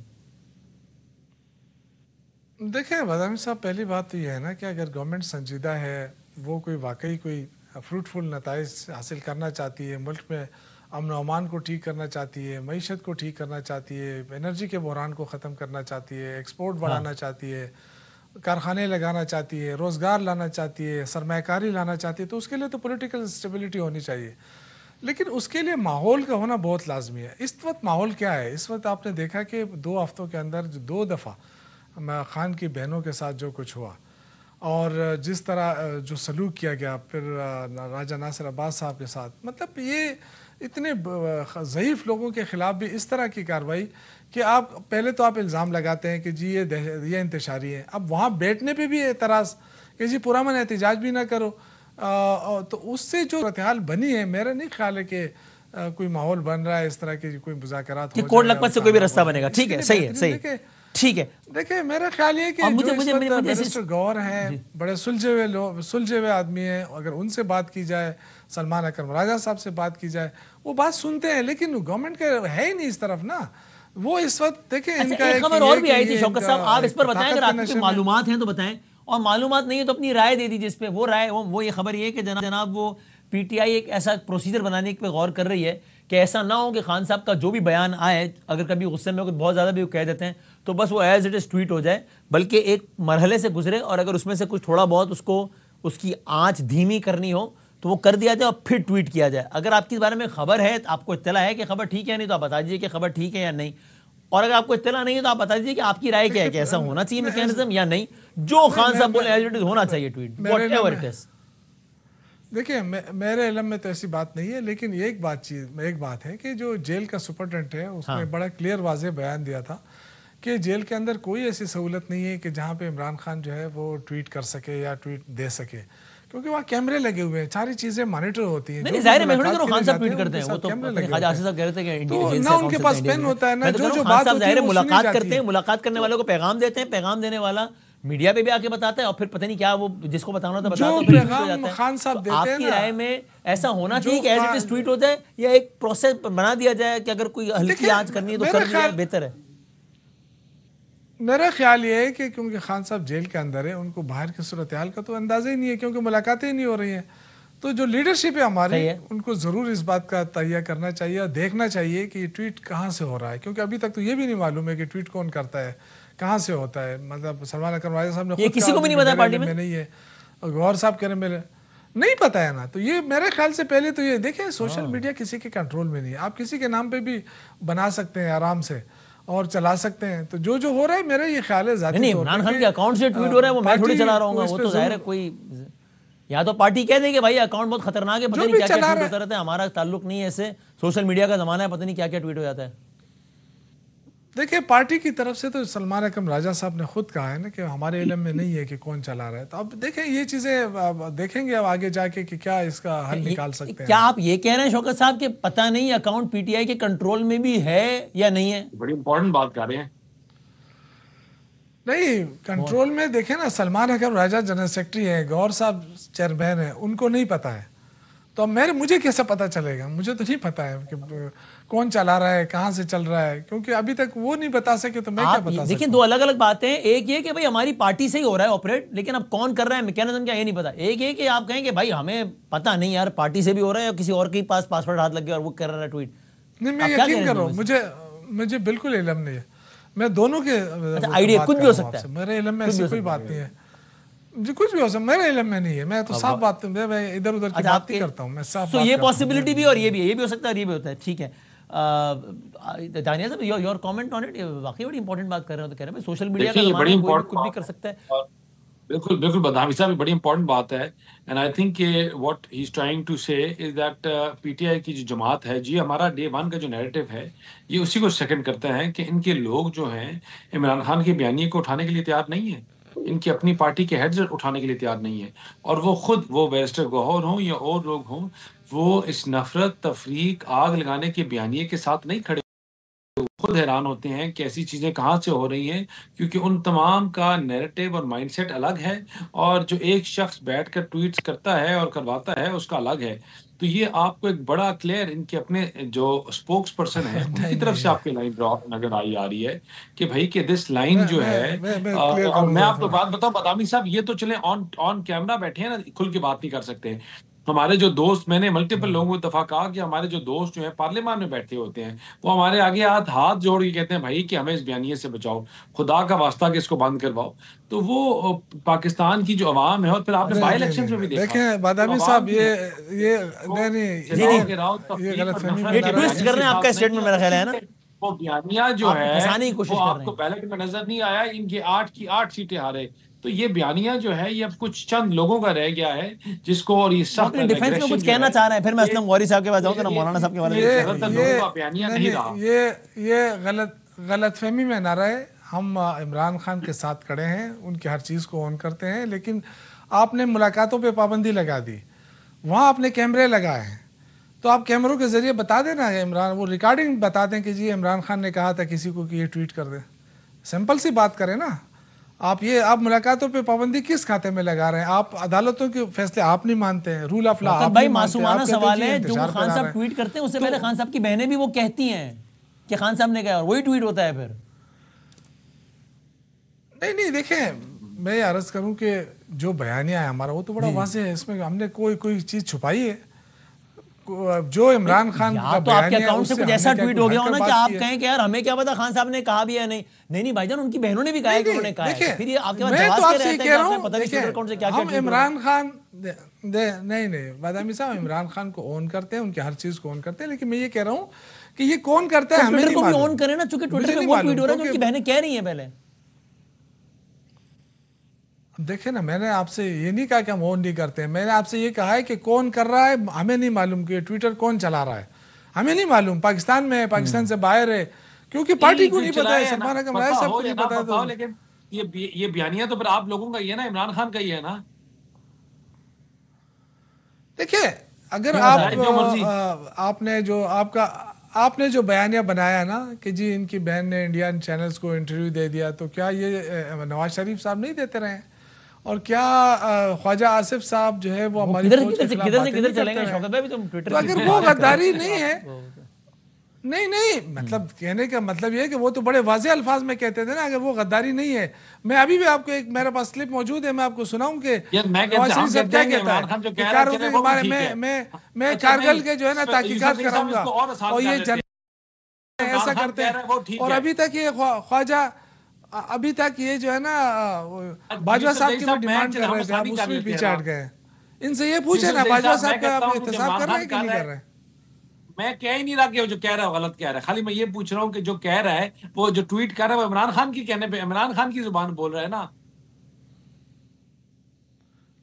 देखिए बदामी साहब, पहली बात तो यह है ना कि अगर गवर्नमेंट संजीदा है, वो कोई वाकई कोई फ्रूटफुल नताइज हासिल करना चाहती है, मुल्क में अमन अमान को ठीक करना चाहती है, मईशत को ठीक करना चाहती है, एनर्जी के बहरान को ख़त्म करना चाहती है, एक्सपोर्ट बढ़ाना चाहती है, कारखाने लगाना चाहती है, रोज़गार लाना चाहती है, सरमायाकारी लाना चाहती है, तो उसके लिए तो पॉलिटिकल स्टेबिलिटी होनी चाहिए। लेकिन उसके लिए माहौल का होना बहुत लाजमी है। इस वक्त माहौल क्या है? इस वक्त आपने देखा कि 2 हफ्तों के अंदर 2 दफ़ा खान की बहनों के साथ जो कुछ हुआ और जिस तरह जो सलूक किया गया, फिर राजा नासिर अब्बास साहब के साथ, मतलब ये इतने ज़ईफ़ लोगों के ख़िलाफ़ भी इस तरह की कार्रवाई कि आप पहले तो आप इल्ज़ाम लगाते हैं कि जी ये इंतशारी है, अब वहाँ बैठने पे भी एतराज़ कि जी पुरअमन एहतिजाज भी ना करो। तो उससे जो सूरत-ए-हाल बनी है, मेरा नहीं ख्याल है कि कोई माहौल बन रहा है इस तरह के कोई मुज़ाकरात हो कोट लखपत से कोई भी रास्ता बनेगा। ठीक है, सही है, सही है, ठीक है। देखिए मेरा ख्याल ये कि जो बैरिस्टर गौर हैं, बड़े सुलझे हुए आदमी हैं, अगर उनसे बात की जाए, सलमान अकरम राजा साहब से बात की जाए, वो बात सुनते हैं, लेकिन गवर्नमेंट का है ही नहीं इस तरफ ना। वो इस वक्त देखिए इनका एक खबर और भी आई थी शौकत साहब, आप इस पर बताएं, अगर आपकी मालूमात हैं तो बताएं, और मालूमात नहीं है तो अपनी राय दे दीजिए इस पे। वो राय वो ये खबर ये कि जनाब वो पीटीआई एक ऐसा प्रोसीजर बनाने पे गौर कर रही है कि ऐसा ना हो कि खान साहब का जो भी बयान आए, अगर कभी गुस्से में कुछ बहुत ज़्यादा भी वो कह देते हैं तो बस वो एज इट इज़ ट्वीट हो जाए, बल्कि एक मरहले से गुजरे और अगर उसमें से कुछ थोड़ा बहुत उसकी आँच धीमी करनी हो तो वो कर दिया जाए और फिर ट्वीट किया जाए। अगर आपके बारे में खबर है, आपको इत्तला है कि खबर ठीक है नहीं, तो आप बता दीजिए कि खबर ठीक है या नहीं, और अगर आपको इत्तला नहीं है तो आप बता दीजिए कि आपकी राय क्या है कि ऐसा होना चाहिए मैकेनिज्म या नहीं। जो खान साहब बोले एज इट इज होना चाहिए ट्वीट, व्हाटएवर इट इज। देखिए मेरे इल्म में तो ऐसी बात नहीं है, लेकिन एक बात है कि जो जेल का सुपरिटेंडेंट है उसने बड़ा क्लियर वाज़ेह बयान दिया था कि जेल के अंदर कोई ऐसी सहूलत नहीं है कि जहाँ पे इमरान खान जो है वो ट्वीट कर सके या ट्वीट दे सके, क्योंकि वहाँ कैमरे लगे हुए हैं, सारी चीजें मॉनिटर होती हैं। नहीं जाहिर है, मैं थोड़ी करूँ खान साहब ट्वीट करते हैं, वो तो ख्वाजा आसिफ साहब कह रहे थे कि तो ना उनके पास पेन होता है ना जो बात होती है, मुलाकात करते हैं, मुलाकात करने वालों को पैगाम देते हैं, पैगाम देने वाला मीडिया पे भी आके बताता है और फिर पता नहीं क्या वो जिसको बताना था बताता है, पैगाम खान साहब देते हैं। आपकी राय में ऐसा होना चाहिए कि एज इट इज ट्वीट हो जाए या एक प्रोसेस बना दिया जाए कि अगर कोई हल्की जांच करनी है तो कर लिया बेहतर है? मेरा ख्याल ये है कि क्योंकि खान साहब जेल के अंदर है, उनको बाहर की सूरत हाल का तो अंदाजा ही नहीं है, क्योंकि मुलाकातें ही नहीं हो रही हैं। तो जो लीडरशिप है हमारी, उनको ज़रूर इस बात का तैयार करना चाहिए और देखना चाहिए कि ये ट्वीट कहाँ से हो रहा है, क्योंकि अभी तक तो ये भी नहीं मालूम है कि ट्वीट कौन करता है, कहाँ से होता है। मतलब सलमान अकरम राजा साहब ने किसी को भी नहीं बताया पार्टी में नहीं है, और गौर साहब कह रहे मेरे नहीं पता है ना। तो ये मेरे ख्याल से पहले तो ये देखें, सोशल मीडिया किसी के कंट्रोल में नहीं है, आप किसी के नाम पे भी बना सकते हैं आराम से और चला सकते हैं। तो जो हो रहा है मेरा ये ख्याल है ज़ाती नहीं, इमरान खान के अकाउंट से ट्वीट हो रहा है, वो मैं थोड़ी चला रहा हूँ, वो तो जाहिर है कोई या तो पार्टी कह देगी भाई अकाउंट बहुत खतरनाक है, पता नहीं क्या क्या ट्वीट होता रहता है, हमारा ताल्लुक नहीं है ऐसे, सोशल मीडिया का जमाना है, पता नहीं क्या क्या ट्वीट हो जाता है। देखिए पार्टी की तरफ से तो सलमान अकरम राजा साहब ने खुद कहा है ना कि हमारे इल्म में नहीं है कि कौन चला रहा है। तो अब देखें ये चीजें देखेंगे अब आगे जाके कि क्या इसका हल निकाल सकते हैं। क्या आप ये कह रहे हैं शौकत साहब कि पता नहीं अकाउंट पीटीआई के कंट्रोल में भी है या नहीं है? बड़ी इंपॉर्टेंट बात कर रहे हैं। नहीं, कंट्रोल में देखें ना, सलमान अकरम राजा जनरल सेक्रेटरी है, गौर साहब चेयरमैन है, उनको नहीं पता है तो मुझे कैसे पता चलेगा? मुझे तो नहीं पता है कि कौन चला रहा है, कहाँ से चल रहा है, क्योंकि अभी तक वो नहीं बता सके तो मैं क्या बता सकता। देखिए दो अलग अलग बातें हैं, एक ये कि भाई हमारी पार्टी से ही हो रहा है ऑपरेट, लेकिन अब कौन कर रहा है मैकेनिज्म क्या ये नहीं पता। एक ये कि आप कहें कि भाई हमें पता नहीं यार पार्टी से भी हो रहा है या किसी और के पास पासवर्ड हाथ लग गया और वो कर रहा है ट्वीट। नहीं मैं यकीन कर रहा हूँ, मुझे बिल्कुल इल्म नहीं है, मैं दोनों के आइडिया कुछ भी हो सकता है, मेरे इल्म में ऐसी कोई बात नहीं है जी, कुछ भी हो सकता है, मेरे इल्म में नहीं है। मैं तो साफ बात, मैं इधर उधर की बात नहीं करता हूँ, मैं साफ। तो ये पॉसिबिलिटी भी और ये भी हो सकता है और ये भी होता है, ठीक है। दानिया साहब योर कमेंट ऑन इट, वाकई बड़ी इंपॉर्टेंट बात कर रहे हो, तो कह रहे हैं सोशल मीडिया का जमाना है, कोई कुछ भी कर सकता है। बिल्कुल बिल्कुल बदामी साहब, बड़ी इंपॉर्टेंट बात है। And I think what he is trying to say is that PTI की जो जमात है जी, हमारा डे वन का जो नैरेटिव है ये उसी को सेकंड करता है कि इनके लोग जो हैं इमरान खान के बयानिए को उठाने के लिए तैयार नहीं है, इनकी अपनी पार्टी के हेड्स उठाने के लिए तैयार नहीं है। और वो खुद, वो बैरिस्टर गौहर हों या और लोग हों, वो इस नफरत, तफरीक, आग लगाने के बयानिए के साथ नहीं खड़े। खुद हैरान होते हैं कि ऐसी चीजें कहाँ से हो रही हैं, क्योंकि उन तमाम का नैरेटिव और माइंडसेट अलग है, और जो एक शख्स बैठकर ट्वीट्स करता है और करवाता है उसका अलग है। तो ये आपको एक बड़ा क्लियर इनके अपने जो स्पोक्स पर्सन है उनकी तरफ से आपकी लाइन ड्रॉप नजर आ रही है कि भाई कि दिस लाइन जो है। मैं क्लियर और मैं करूंगा आपको थोड़ा। बात बताऊं बदामी साहब, ये तो चले ऑन ऑन कैमरा बैठे हैं ना, खुल के बात नहीं कर सकते। हमारे जो दोस्त, मैंने मल्टीपल लोगों को दफा कहा कि हमारे जो दोस्त जो है पार्लियामान में बैठे होते हैं, वो हमारे आगे हाथ जोड़ के कहते हैं भाई कि हमें इस बयानिए से बचाओ, खुदा का वास्ता कि इसको बंद करवाओ। तो वो पाकिस्तान की जो अवाम है, और फिर आपने बाई इलेक्शन में भी देखा, देखें तो बादामी अवाम साहब, जो है ये वो नहीं जलाओ गिराओ ये तफरीक गलत और फहमी नफरत ये बना के रहा ट्विस्ट है। कर रहे बयानिए हैं के आपका साथ नहीं स्टेटमेंट, है। मेरा ख्याल है ना, इनके वो बयानिया जो आपको है फंसाने की वो कोशिश कर रहे आपको हैं। बैलेट में नजर नहीं आया, इनके 8 की 8 सीटें हारे। तो ये बयानिया जो है ये अब कुछ चंद लोगों का रह गया है जिसको, और ये वो सख्त अपनी डिफेंस में एग्रेशन कुछ जो कहना है चाह रहे हैं, फिर मैं ये असलम गौरी साहब के पास जाऊंगा ना, ये मौलाना साहब के बारे में ये कुछ ये कहना ज्यादातर चाहूंगा। लोगों ये का बयानिया नहीं नहीं नहीं, रहा। ये गलत फहमी में ना रहे। हम इमरान खान के साथ खड़े हैं, उनकी हर चीज़ को ऑन करते हैं, लेकिन आपने मुलाकातों पे पाबंदी लगा दी, वहाँ आपने कैमरे लगाए हैं, तो आप कैमरों के जरिए बता देना है इमरान, वो रिकॉर्डिंग बता दें कि जी इमरान खान ने कहा था किसी को कि ये ट्वीट कर दे। सिंपल सी बात करें ना। आप मुलाकातों पे पाबंदी किस खाते में लगा रहे हैं? आप अदालतों के फैसले आप नहीं मानते हैं, रूल ऑफ लॉ वक़्त आप भाई, नहीं मानते हैं, आप मासूमाना कहते हैं सवाल जी है। जो इंतजार खान करा साहब रहे हैं। ट्वीट करते हैं उससे तो पहले खान साहब की बहनें भी वो कहती हैं कि खान साहब ने कहा, और वही ट्वीट होता है फिर। नहीं देखें, मैं अर्ज करूं कि जो बयानिया है हमारा वो तो बड़ा वाज़ेह है, इसमें हमने कोई चीज़ छुपाई है? जो इमरान खान या का तो आपके बयानिया है, अकाउंट से उससे कुछ हमने ऐसा क्या ट्वीट कोई हो गया हो हटकर ना कि बात आप की है? कहें कि यार हमें क्या पता खान साहब ने कहा भी या नहीं। नहीं भाईजान, उनकी बहनों ने भी कहा है कि नहीं, उन्होंने कहा है, देखिए, तो फिर ये आपके पास मैं जवाब तो क्या आपसे ये रहता है कह कि रहा आपने हूँ, पता नहीं ट्विटर अकाउंट से क्या क्या हम ट्वीट हो रहा है। इमरान खान नहीं बादामी साहब, इमरान खान को ऑन करते हैं, उनकी हर चीज़ को ऑन करते हैं, लेकिन मैं ये कह रहा हूँ कि ये कौन करता है तो हमें ट्विटर नहीं को भी मालूम, ऑन करें ना, चूंकि ट्विटर मुझे पे नहीं वो मालूम, ट्वीट हो रहा है जो क्योंकि उनकी बहनें कह रही हैं पहले। देखिए ना, मैंने आपसे ये नहीं कहा कि हम ऑन नहीं करते हैं, मैंने आपसे ये कहा है कि कौन कर रहा है हमें नहीं मालूम, कि ट्विटर कौन चला रहा है हमें नहीं मालूम। पाकिस्तान में है, पाकिस्तान से बाहर है, क्योंकि पार्टी को नहीं पता है, सलमान अकरम राय साहब को नहीं पता है। तो लेकिन ये बयानिया तो फिर आप लोगों का ही है ना, इमरान खान का ही है ना। देखिए, अगर क्या आप जो मर्जी। आपने जो बयानिया बनाया ना कि जी इनकी बहन ने इंडियन चैनल्स को इंटरव्यू दे दिया, तो क्या ये नवाज शरीफ साहब नहीं देते रहे? और क्या ख्वाजा आसिफ साहब जो है वो वो हमारी किधर फौज के किधर से खिलाफ किधर से बातें किधर नहीं करते चलेंगे रहे? शौकत भाई, तुम ट्विटर तो अगर वो गद्दारी नहीं है, नहीं मतलब कहने का मतलब ये है कि वो तो बड़े वाज़े अल्फाज में कहते थे ना, अगर वो गद्दारी नहीं है। मैं अभी भी आपको एक, मेरे पास स्लिप मौजूद है, मैं आपको सुनाऊं कि यार मैं नवाज कहते, हम शरीफ साहब कहते क्या हैं कि कहता इमरान है खान जो कि कह रहा है कारगिल चले के वो भी बारे ठीक है। मैं अच्छा कारगिल नहीं, के जो है ना यूसुफ तहकीकात अली साहब कराऊंगा, इसको और आसान और कर ये देते हैं। ऐसा इमरान खान करते कह रहा है हैं। वो ठीक और है। अभी तक ये ख्वाजा, अभी तक ये जो है ना बाजवा यूसुफ साहब जई की भी साहब डिमांड मैं कर रहे थे, आप आसानी कर उसमें लेते हैं पीछे ना। हट गए। इनसे ये पूछे यूसुफ ना जई बाजवा साहब, साहब मैं का कहता आप हूँ कि एहतसाब इमरान कर रहे खान हैं कि कह नहीं रहा कर है, रहे हैं? मैं कह ही नहीं रहा कि वो जो कह रहा है गलत कह रहा है, खाली मैं ये पूछ रहा हूँ कि जो कह रहा है, वो जो ट्वीट कर रहा है वो इमरान खान की कहने पे, इमरान खान की जुबान बोल रहा है ना।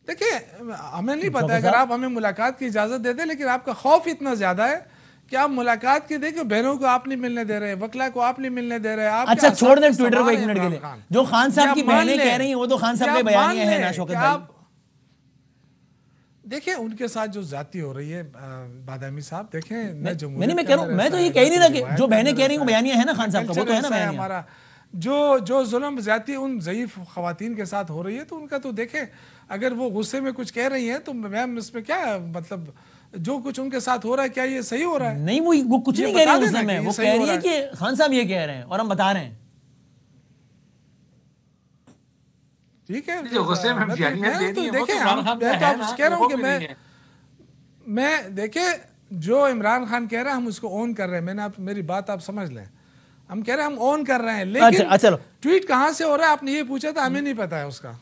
देखिए, हमें नहीं पता, शौकत अगर साहब, आप हमें मुलाकात की इजाजत दे दें, लेकिन आपका खौफ इतना ज्यादा है कि आप मुलाकात की, देखिए बहनों को आप नहीं मिलने दे रहे, वकला को आप नहीं मिलने दे रहे। आप अच्छा छोड़ दें ट्विटर को एक मिनट के लिए। खान, जो खान साहब की मान बहनें लें, कह रही हैं वो तो खान साहब या के आप मान बयानियां हैं लें ना कि शौकत भाई। आप देखिए उनके साथ जो जाती हो रही है बादामी साहब, देखें न जमहूरियत मैं के कह रहा हूं, अंदर मैं ऐसा तो ये है, कह ही न नहीं कोई रहा कि रिवायत जो के बहनें अंदर कह रही हैं ऐसा वो बयानियां है ना खान न साहब का, वो कल्चर तो है ना ऐसा है बयानियां। हमारा। जो जुल्म ज्यादती उन ज़ईफ खवातीन के साथ हो रही है, तो उनका तो देखें, अगर वो गुस्से में कुछ कह रही हैं तो मैम इसमें क्या मतलब, जो कुछ उनके साथ हो रहा है क्या ये सही हो रहा है? नहीं, वो कुछ ये नहीं कह बता रही देना गुस्से कि में, ये वो सही कह हो रही है रहा है। कि खान साहब ये कह रहे हैं और हम बता रहे हैं। ठीक है, जो गुस्से में बयानियां दे रही हैं, वो तो देखें, इमरान खान मैं का तो है आप ना, कह रहा हूँ वो कि भी नहीं है। मैं देखिए जो इमरान खान कह रहा है हम उसको ऑन कर रहे हैं। मैंने आप, मेरी बात आप समझ लें, हम कह रहे हैं हम ऑन कर रहे हैं, लेकिन अच्छा चलो, ट्वीट कहाँ से हो रहा है आपने ये पूछा था, हमें नहीं पता है उसका।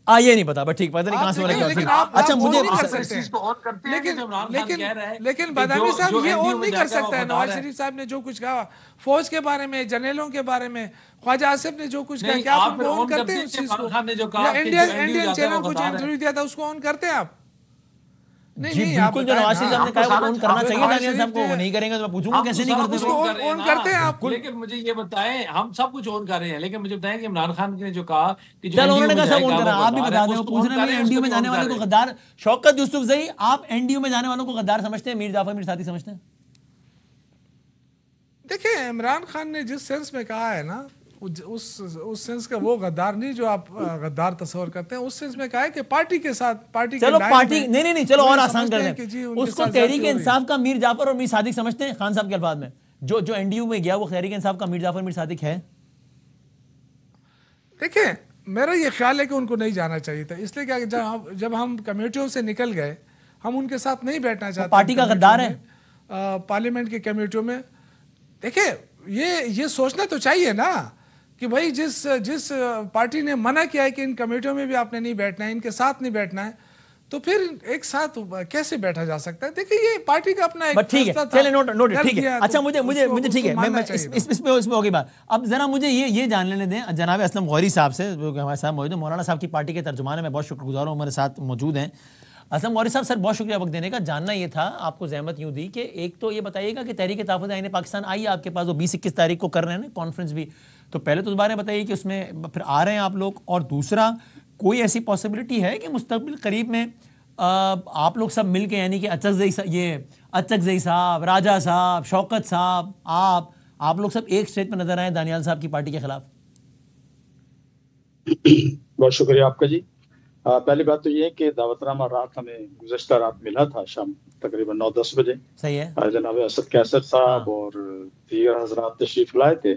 ये नहीं पता, बट ठीक, पता नहीं कहां से हो रहा है। लेकिन आप अच्छा, वो मुझे नहीं कर इस सकते चीज को ऑन करते हैं कि जो इमरान खान कह रहा है लेकिन कि बादामी जो साहब ये एनडीयू ऑन में नहीं कर जाकर सकता है। वफादार नवाज है। शरीफ साहब ने जो कुछ कहा फौज के बारे में, जर्नलों के बारे में, ख्वाजा आसिफ ने जो कुछ कहा, नहीं, क्या आप आप फिर उनको ऑन ऑन करते करते हैं उस हैं चीज इमरान को? खान ने जो या कहा कि इंडिया जो एनडीयू इंडियन जाता है चैनल को जो वफादार है। इंटरव्यू दिया था उसको ऑन करते हैं आप? नहीं जी नहीं, आप बिल्कुल, जो बताएं नवाज ना। शरीफ साहब ने कहा है वो ऑन करना चाहिए नवाज दानियल साहब शरीफ को, वो ने- नहीं करेंगे तो मैं पूछूंगा हम कैसे तो नहीं सारा करते कुछ वो। ऑन कर रहे हैं ऑन ना। करते हैं आप? लेकिन मुझे ये बताएं, हम सब कुछ ऑन कर रहे हैं, लेकिन मुझे बताएं कि इमरान खान ने जो कहा कि जो चलो, एनडीयू उन्होंने में कहा सब ऑन जाएगा करा, वो आप भी गद्दार बता है, दें। वो उसको पूछ ऑन रहे हैं कर मुझे रहे हैं, एनडीयू उसको में भी जाने ऑन वाले कर को रहे हैं। गद्दार। शौकत यूसुफजई, आप एनडीयू में जाने वालों को गद्दार समझते हैं, मीर जाफर मीर सादी समझते हैं? देखिए, इमरान खान ने जिस सेंस में कहा है ना, उस सेंस का वो गद्दार नहीं जो आप गद्दार तस्वर करते हैं। उस सेंस में कहा है कि पार्टी के साथ, पार्टी के चलो लाइन पार्टी, में नहीं, चलो वो और ये आसान समझते कर हैं कि दें, जी उनके उसको साथ ज्यादती तहरीक हो रही है। इंसाफ का मीर जाफर और मीर सादिक समझते हैं खान साहब के अल्फाज में? जो एनडीयू में गया वो तहरीक इंसाफ का मीर जाफर मीर सादिक है? देखिए, मेरा ये ख्याल है कि उनको नहीं जाना चाहिए था, इसलिए कि जब हम कमेटियों से निकल गए, हम उनके साथ नहीं बैठना चाहते। पार्टी का गद्दार है। पार्लियामेंट की कमेटियों में देखिए, ये सोचना तो चाहिए ना कि भाई जिस पार्टी ने मना किया है कि इन कमेटियों में भी आपने नहीं बैठना है, इनके साथ नहीं बैठना है, तो फिर एक साथ कैसे बैठा जा सकता है? देखिए, ये पार्टी का अपना एक बट ठीक है, फैसला था, चले नोट कर ठीक है। दिया, अच्छा, तो मुझे ठीक है, मैं मानना चाहिए था। इसमें होगी बात। अब जरा मुझे ये जान लेने दें जनाब असलम गौरी साहब से, जो कि हमारे साथ मौजूद है, मौलाना साहब की पार्टी के तर्जुमान है, मैं बहुत शुक्रगुजार हूँ हमारे साथ मौजूद हैं। असलम गौरी साहब, सर बहुत शुक्रिया वक्त देने का। जानना ये था, आपको जहमत यूँ दी कि एक तो ये बताइएगा कि तहरीक तहफ़्फ़ुज़ आईन पाकिस्तान आई है आपके पास, वो 20-21 तारीख को कर रहे हैं ना कॉन्फ्रेंस भी, तो पहले तो इस बारे में बताइए कि उसमें फिर आ रहे हैं आप लोग, और दूसरा कोई ऐसी पॉसिबिलिटी है कि मुस्तकबिल करीब में आप लोग सब मिल के, यानी कि अचकज़ई साहब, राजा साहब, शौकत साहब, आप लोग सब एक स्टेज पर नजर आए दानियाल साहब की पार्टी के खिलाफ? बहुत शुक्रिया आपका जी। पहली बात तो ये है कि दावतनामा रात हमें गुज़श्ता रात मिला था, शाम तकरीबन 9-10 बजे। सही है। जनाब असद कैसर साहब और दीगर हजरात तशरीफ लाए थे,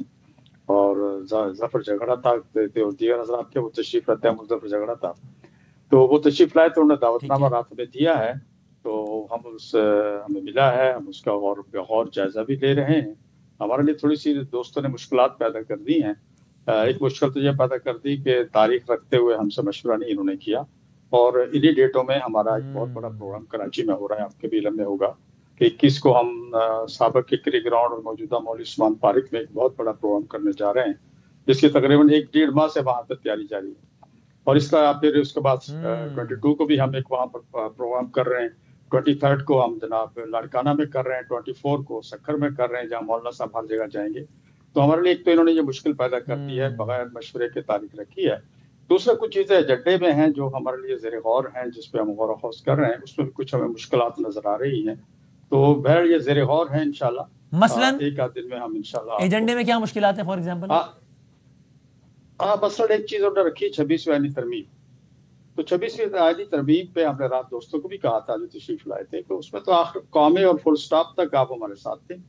और जफर झगड़ा था थे और दीगर हजरात के वो तशरीफ लाते हैं, मुजफ्फर झगड़ा था, तो वो तशरीफ लाए थे, उन्होंने दावतनामा रात हमें दिया है, तो हमें मिला है, हम उसका गौर जायजा भी ले रहे हैं। हमारे लिए थोड़ी सी दोस्तों ने मुश्किलात पैदा कर दी हैं। एक मुश्किल तो ये पैदा कर दी कि तारीख रखते हुए हमसे मशवरा नहीं इन्होंने किया, और इन्हीं डेटों में हमारा एक बहुत बड़ा प्रोग्राम कराची में हो रहा है, आपके भी इल्म में होगा कि 21 को हम साबिक किकरी ग्राउंड और मौजूदा मौलवी उस्मान पार्क में एक बहुत बड़ा प्रोग्राम करने जा रहे हैं, जिसकी तकरीबन 1-1.5 माह से वहाँ पर तैयारी जारी है। और इस तरह फिर उसके बाद 22 को भी हम एक वहाँ पर प्रोग्राम कर रहे हैं, 23 को हम जनाब लाड़काना में कर रहे हैं, 24 को सक्खर में कर रहे हैं, जहाँ मौलाना साहब हर जगह जाएंगे। तो हमारे लिए एक तो इन्होंने ये मुश्किल पैदा कर दी है, बगैर मशवरे के तारीख रखी है। दूसरा, कुछ चीज़ें एजेंडे में हैं जो हमारे लिए ज़ेर गौर हैं, जिस पे हम गौर ख़ौस कर रहे हैं, उसमें भी कुछ हमें मुश्किलात नजर आ रही हैं, तो बहर ये ज़ेर गौर है। इंशाल्लाह मसलन एक आध दिन में हम इंशाल्लाह एजेंडे में क्या मुश्किलात है? फॉर एग्जाम्पल मसलन एक चीज़ उन्होंने रखी 26वीं आईनी तरमीम, तो 26वीं आईनी तरमीम पे हमने रात दोस्तों को भी कहा था जो तशरीफ लाए थे, तो उसमें तो आखिर कौमे और फुल स्टॉप तक आप हमारे साथ थे,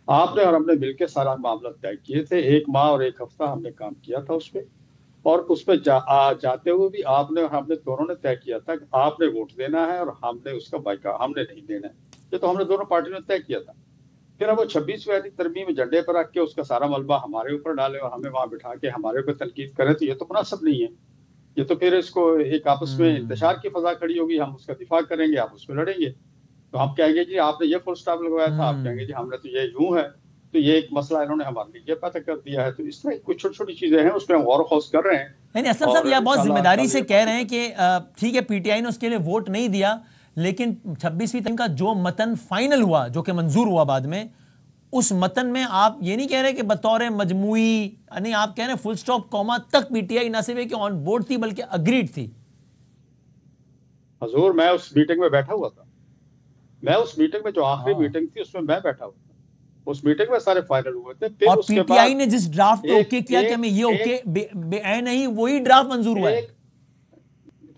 आपने और हमने मिलकर सारा मामला तय किए थे। 1 माह और 1 हफ्ता हमने काम किया था उस पर, और उस पर जाते हुए भी आपने और हमने दोनों ने तय किया था कि आपने वोट देना है और हमने उसका बाइका हमने नहीं देना है। ये तो हमने दोनों पार्टियों ने तय किया था। फिर अब वो 26वीं आईनी तरमीम एजेंडे पर रख के उसका सारा मलबा हमारे ऊपर डाले और हमें वहां बिठा के हमारे ऊपर तनकीद करें, तो ये तो मुनासिब नहीं है। ये तो फिर इसको एक आपस में इंतशार की फजा खड़ी होगी, हम उसका दिफा करेंगे, आप उस पर लड़ेंगे, तो हम कहेंगे जी आपने ये फुल स्टॉप लगवाया था, आप कहेंगे जी हमने तो ये यूं है, तो ये एक मसला इन्होंने हमारे लिए पैदा कर दिया है। तो इस तरह कुछ छोटी छोटी चीजें हैं, उसमें हम गौर ख़ौस कर रहे हैं। नहीं, असलम साहब, यह बहुत जिम्मेदारी से कह रहे हैं कि ठीक है, पीटीआई ने उसके लिए वोट नहीं दिया, लेकिन 26वीं तारीख का जो मतन फाइनल हुआ, जो कि मंजूर हुआ बाद में, उस मतन में आप ये नहीं कह रहे कि बतौर मजमूई, नहीं, आप कह रहे हैं फुल स्टॉप कॉमा तक पीटीआई ना सिर्फ कि ऑन बोर्ड थी बल्कि अग्रीड थी। हजूर, मैं उस मीटिंग में बैठा हुआ था, मैं उस मीटिंग में जो आखिरी मीटिंग थी उसमें मैं बैठा हुआ था, उस मीटिंग में सारे फाइनल हुए थे। फिर और पीटीआई ने जिस ड्राफ्ट को ओके किया कि हमें ये ओके बेऐन नहीं, वही ड्राफ्ट मंजूर हुआ है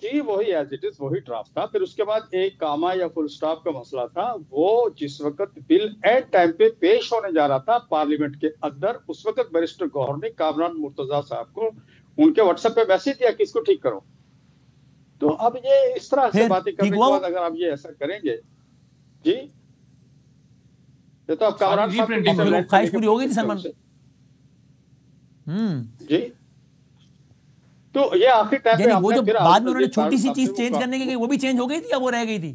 जी, वही एज इट इज वही ड्राफ्ट था। फिर उसके बाद एक कामा या फुल स्टॉप का मसला था, वो जिस वक्त बिल एट टाइम पे पेश होने जा रहा था पार्लियामेंट के अंदर, उस वक्त बैरिस्टर गौहर ने कामरान मुर्तजा साहब को उनके व्हाट्सएप पे मैसेज दिया कि इसको ठीक करो। तो अब ये इस तरह से बातें करने के बाद अगर आप ये ऐसा करेंगे जी, ये तो अब कामरान साहब ख्वाहिश पूरी हो गई थी सलमान जी। तो ये आखिर टाइम पे यानी वो हमने जो फिर बाद में उन्होंने आज़म छोटी सी नज़ीर चीज साहब चेंज करने की गई, वो भी चेंज हो गई थी या वो रह गई थी?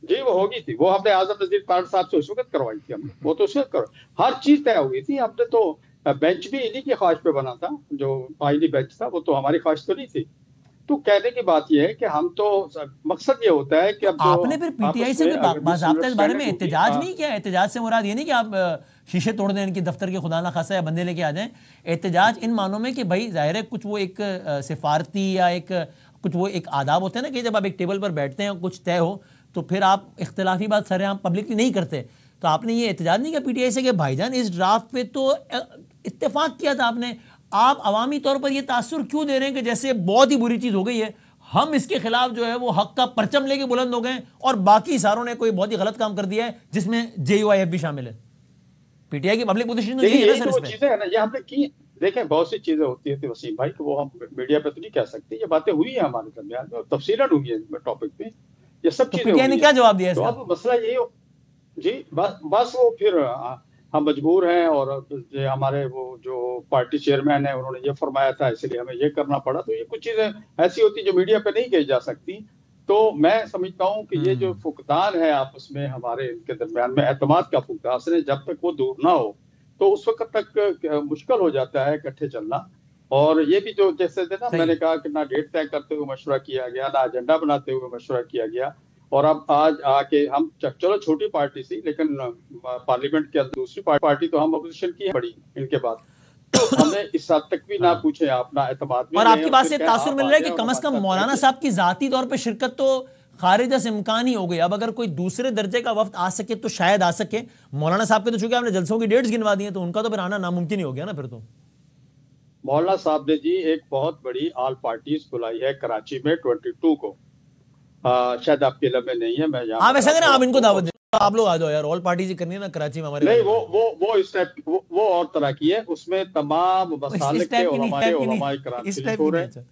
जी वो होगी थी, वो हमने आजम नज़ीर पार्ट साहब से उस वक्त करवाई थी हमने, वो तो उस वक्त हर चीज तय हो गई थी। हमने तो बेंच भी इन्हीं की ख्वाहिश पे बना था, जो आईनी बेंच था वो तो हमारी ख्वाहिश तो नहीं थी। तो कहने की बात यह है कि हम तो मकसद ये होता है कि तो अब जो आपने फिर पीटीआई आपस से में कोई अगर बाज़ाब्ता इस बारे में मिसअंडरस्टैंडिंग होगी एहतजाज नहीं किया? एहतजाज से मुराद ये नहीं कि आप शीशे तोड़ दें इनकी दफ्तर के, खुदा ना खासा, या बंदे लेके आ जाएं। एहतजाज इन मानों में कि भाई जाहिर है कुछ वो एक सिफारती या एक कुछ वो एक आदाब होते हैं ना कि जब आप एक टेबल पर बैठते हैं और कुछ तय हो तो फिर आप इख्तलाफी बात सरेआम पब्लिकली नहीं करते। तो आपने ये एहतजाज नहीं किया पीटीआई से कि भाईजान इस ड्राफ्ट पे तो इत्तेफाक किया था आपने, आप अवामी तौर पर ये तासुर क्यों दे रहे हैं कि जैसे बहुत ही बुरी चीज़ हो गई है, हम इसके खिलाफ जो है वो हक का परचम लेके बुलंद हो गए और बाकी सारों ने कोई बहुत ही गलत काम कर दिया है जिसमें जेयूआईएफ भी शामिल है? पीटीआई की पब्लिक पोजीशन तो यही है ना सर वो इसमें? चीजें है ना, ये हमने की। देखें बहुत सी चीजें होती है वसीम भाई, कि वो हम मीडिया पे तो नहीं कह सकते। ये बातें हुई है हमारे दरमियान में और तफसीलन हुई है टॉपिक पे, ये सब तो चीजें पीटीआई ने हुई क्या है। जवाब दिया तो इसका? अब मसला यही हो जी, बस वो फिर हम मजबूर हैं, और ये हमारे वो जो पार्टी चेयरमैन है उन्होंने ये फरमाया था इसलिए हमें ये करना पड़ा। तो ये कुछ चीजें ऐसी होती जो मीडिया पे नहीं कही जा सकती। तो मैं समझता हूँ कि ये जो फुकदान है आपस में हमारे इनके दरमियान में, एतमाद का फुकदान है, जब तक वो दूर ना हो तो उस वक्त तक मुश्किल हो जाता है इकट्ठे चलना। और ये भी जो जैसे ना मैंने कहा कि ना डेट तय करते हुए मशवरा किया गया, ना एजेंडा बनाते हुए मशवरा किया गया, और अब आज आके हम चलो छोटी पार्टी थी लेकिन पार्लियामेंट के अंदर दूसरी पार्टी तो हम अपोजिशन की है बड़ी इनके बाद, तो हमें इस हद तक भी ना पूछे आप ना एतमाद में। और आपकी बात से तासुर मिल रहा है कि कम से कम मौलाना साहब की जाती तौर पे शिरकत तो खारिज से इम्कान ही हो गई। अब अगर कोई दूसरे दर्जे का वफ्द आ सके तो शायद आ सके। मौलाना साहब के तो चूंकि आपने जलसों की डेट्स गिनवा दी हैं तो उनका तो फिर आना नामुमकिन ही हो गया ना फिर तो। मौलाना साहब ने जी एक बहुत बड़ी ऑल पार्टीज बुलाई है कराची में 22 को, शायद आपके लम्बे नहीं है, मैं आप ऐसा करें, आप इनको दावत दें, आप लोग आ जाओ यार, ऑल पार्टी करनी है ना कराची में हमारे। नहीं वो इस टाइप वो और तरह की है, उसमें तमाम मसालिक के उलमाए कराची शरीक हो रहे हैं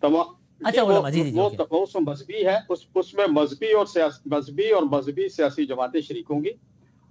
तमाम। अच्छा उलमा जी वो उसमें मजहबी है, उसमें मजहबी और मजहबी सियासी जमातें शरीक होंगी,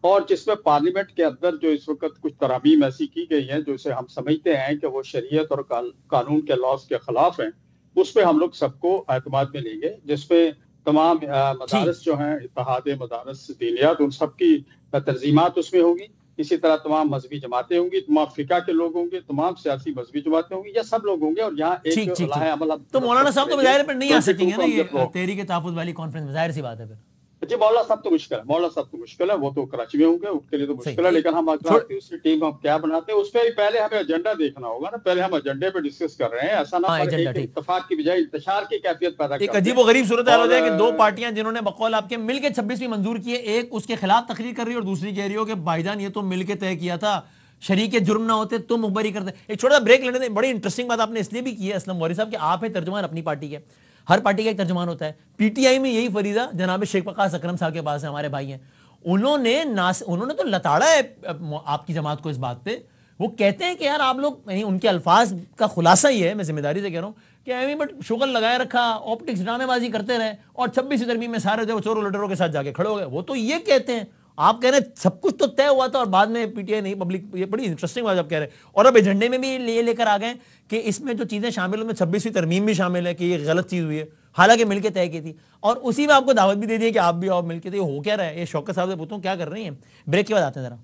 और जिसमें पार्लियामेंट के अंदर जो इस वक्त कुछ तरामीम ऐसी की गई हैं जो इसे हम समझते हैं कि वो शरीयत और कानून के लॉज के खिलाफ हैं, उसमें हम लोग सबको एतमाद में लेंगे, जिसपे तमाम मदारस जो हैं, इत्तेहाद मदारस दीनियात, उन सबकी तंजीमात उसमें होगी। इसी तरह तमाम मजहबी जमातें होंगी, तमाम फिका के लोग होंगे, तमाम सियासी मजहबी जमातें होंगी, या सब लोग होंगे। और यहाँ एक अमल तो मौलाना साहब तो जाहिर पर नहीं आ सकेंगे ना ये तहरीक तहफ़्फ़ुज़ वाली कॉन्फ्रेंस में, जाहिर सी बात है फिर। जी मौलाना साहब तो मुश्किल है, मौलाना साहब तो मुश्किल है, वो तो कराची में होंगे, उसके लिए तो मुश्किल है। लेकिन हम दूसरी टीम हम क्या बनाते हैं उस पर पहले हमें एजेंडा देखना होगा ना। पहले हम एजेंडे पे डिस्कस कर रहे हैं, ऐसा ना इत्तेफाक की बजाय इंतशार की कैफियत पैदा कर। एक अजीब व गरीब सूरत हाल हो जाए कि दो पार्टियां जिन्होंने बकौल आपके मिलकर 26वीं मंजूर की है, एक उसके खिलाफ तकरीर कर रही है और दूसरी कह रही हो कि भाईजान ये तो मिलकर तय किया था, शरीक जुर्म ना होते तो मुखबरी करते। एक छोटा सा ब्रेक लेने दें। बड़ी इंटरेस्टिंग बात आपने इसलिए भी की है असलम गौरी साहब कि आप है तर्जुमान अपनी पार्टी के, हर पार्टी का एक तर्जुमान होता है। पीटीआई में यही फरीदा जनाब शेख वकास अकरम साहब के पास है, हमारे भाई हैं, उन्होंने तो लताड़ा है आपकी जमात को इस बात पे। वो कहते हैं कि यार आप लोग, यानी उनके अल्फाज का खुलासा ही है, मैं जिम्मेदारी से कह रहा हूँ कि एमी बट शुगल लगाए रखा, ऑप्टिक्स ड्रामेबाजी करते रहे और 26वीं तरमीम में सारे जो चोरों लुटेरों के साथ जाके खड़े हो गए। वो तो ये कहते हैं, आप कह रहे हैं सब कुछ तो तय हुआ था और बाद में पीटीआई नहीं पब्लिक। ये बड़ी इंटरेस्टिंग बात आप कह रहे हैं। और अब एजेंडे में भी ये लेकर आ गए कि इसमें जो चीज़ें शामिल हैं 26वीं तरमीम भी शामिल है कि ये गलत चीज़ हुई है, हालांकि मिलकर तय की थी, और उसी में आपको दावत भी दे दी कि आप भी आओ मिलकर। तो ये हो क्या रहा है? ये शौकत साहब से पूछूं क्या कर रही हैं? ब्रेक के बाद आते हैं जरा।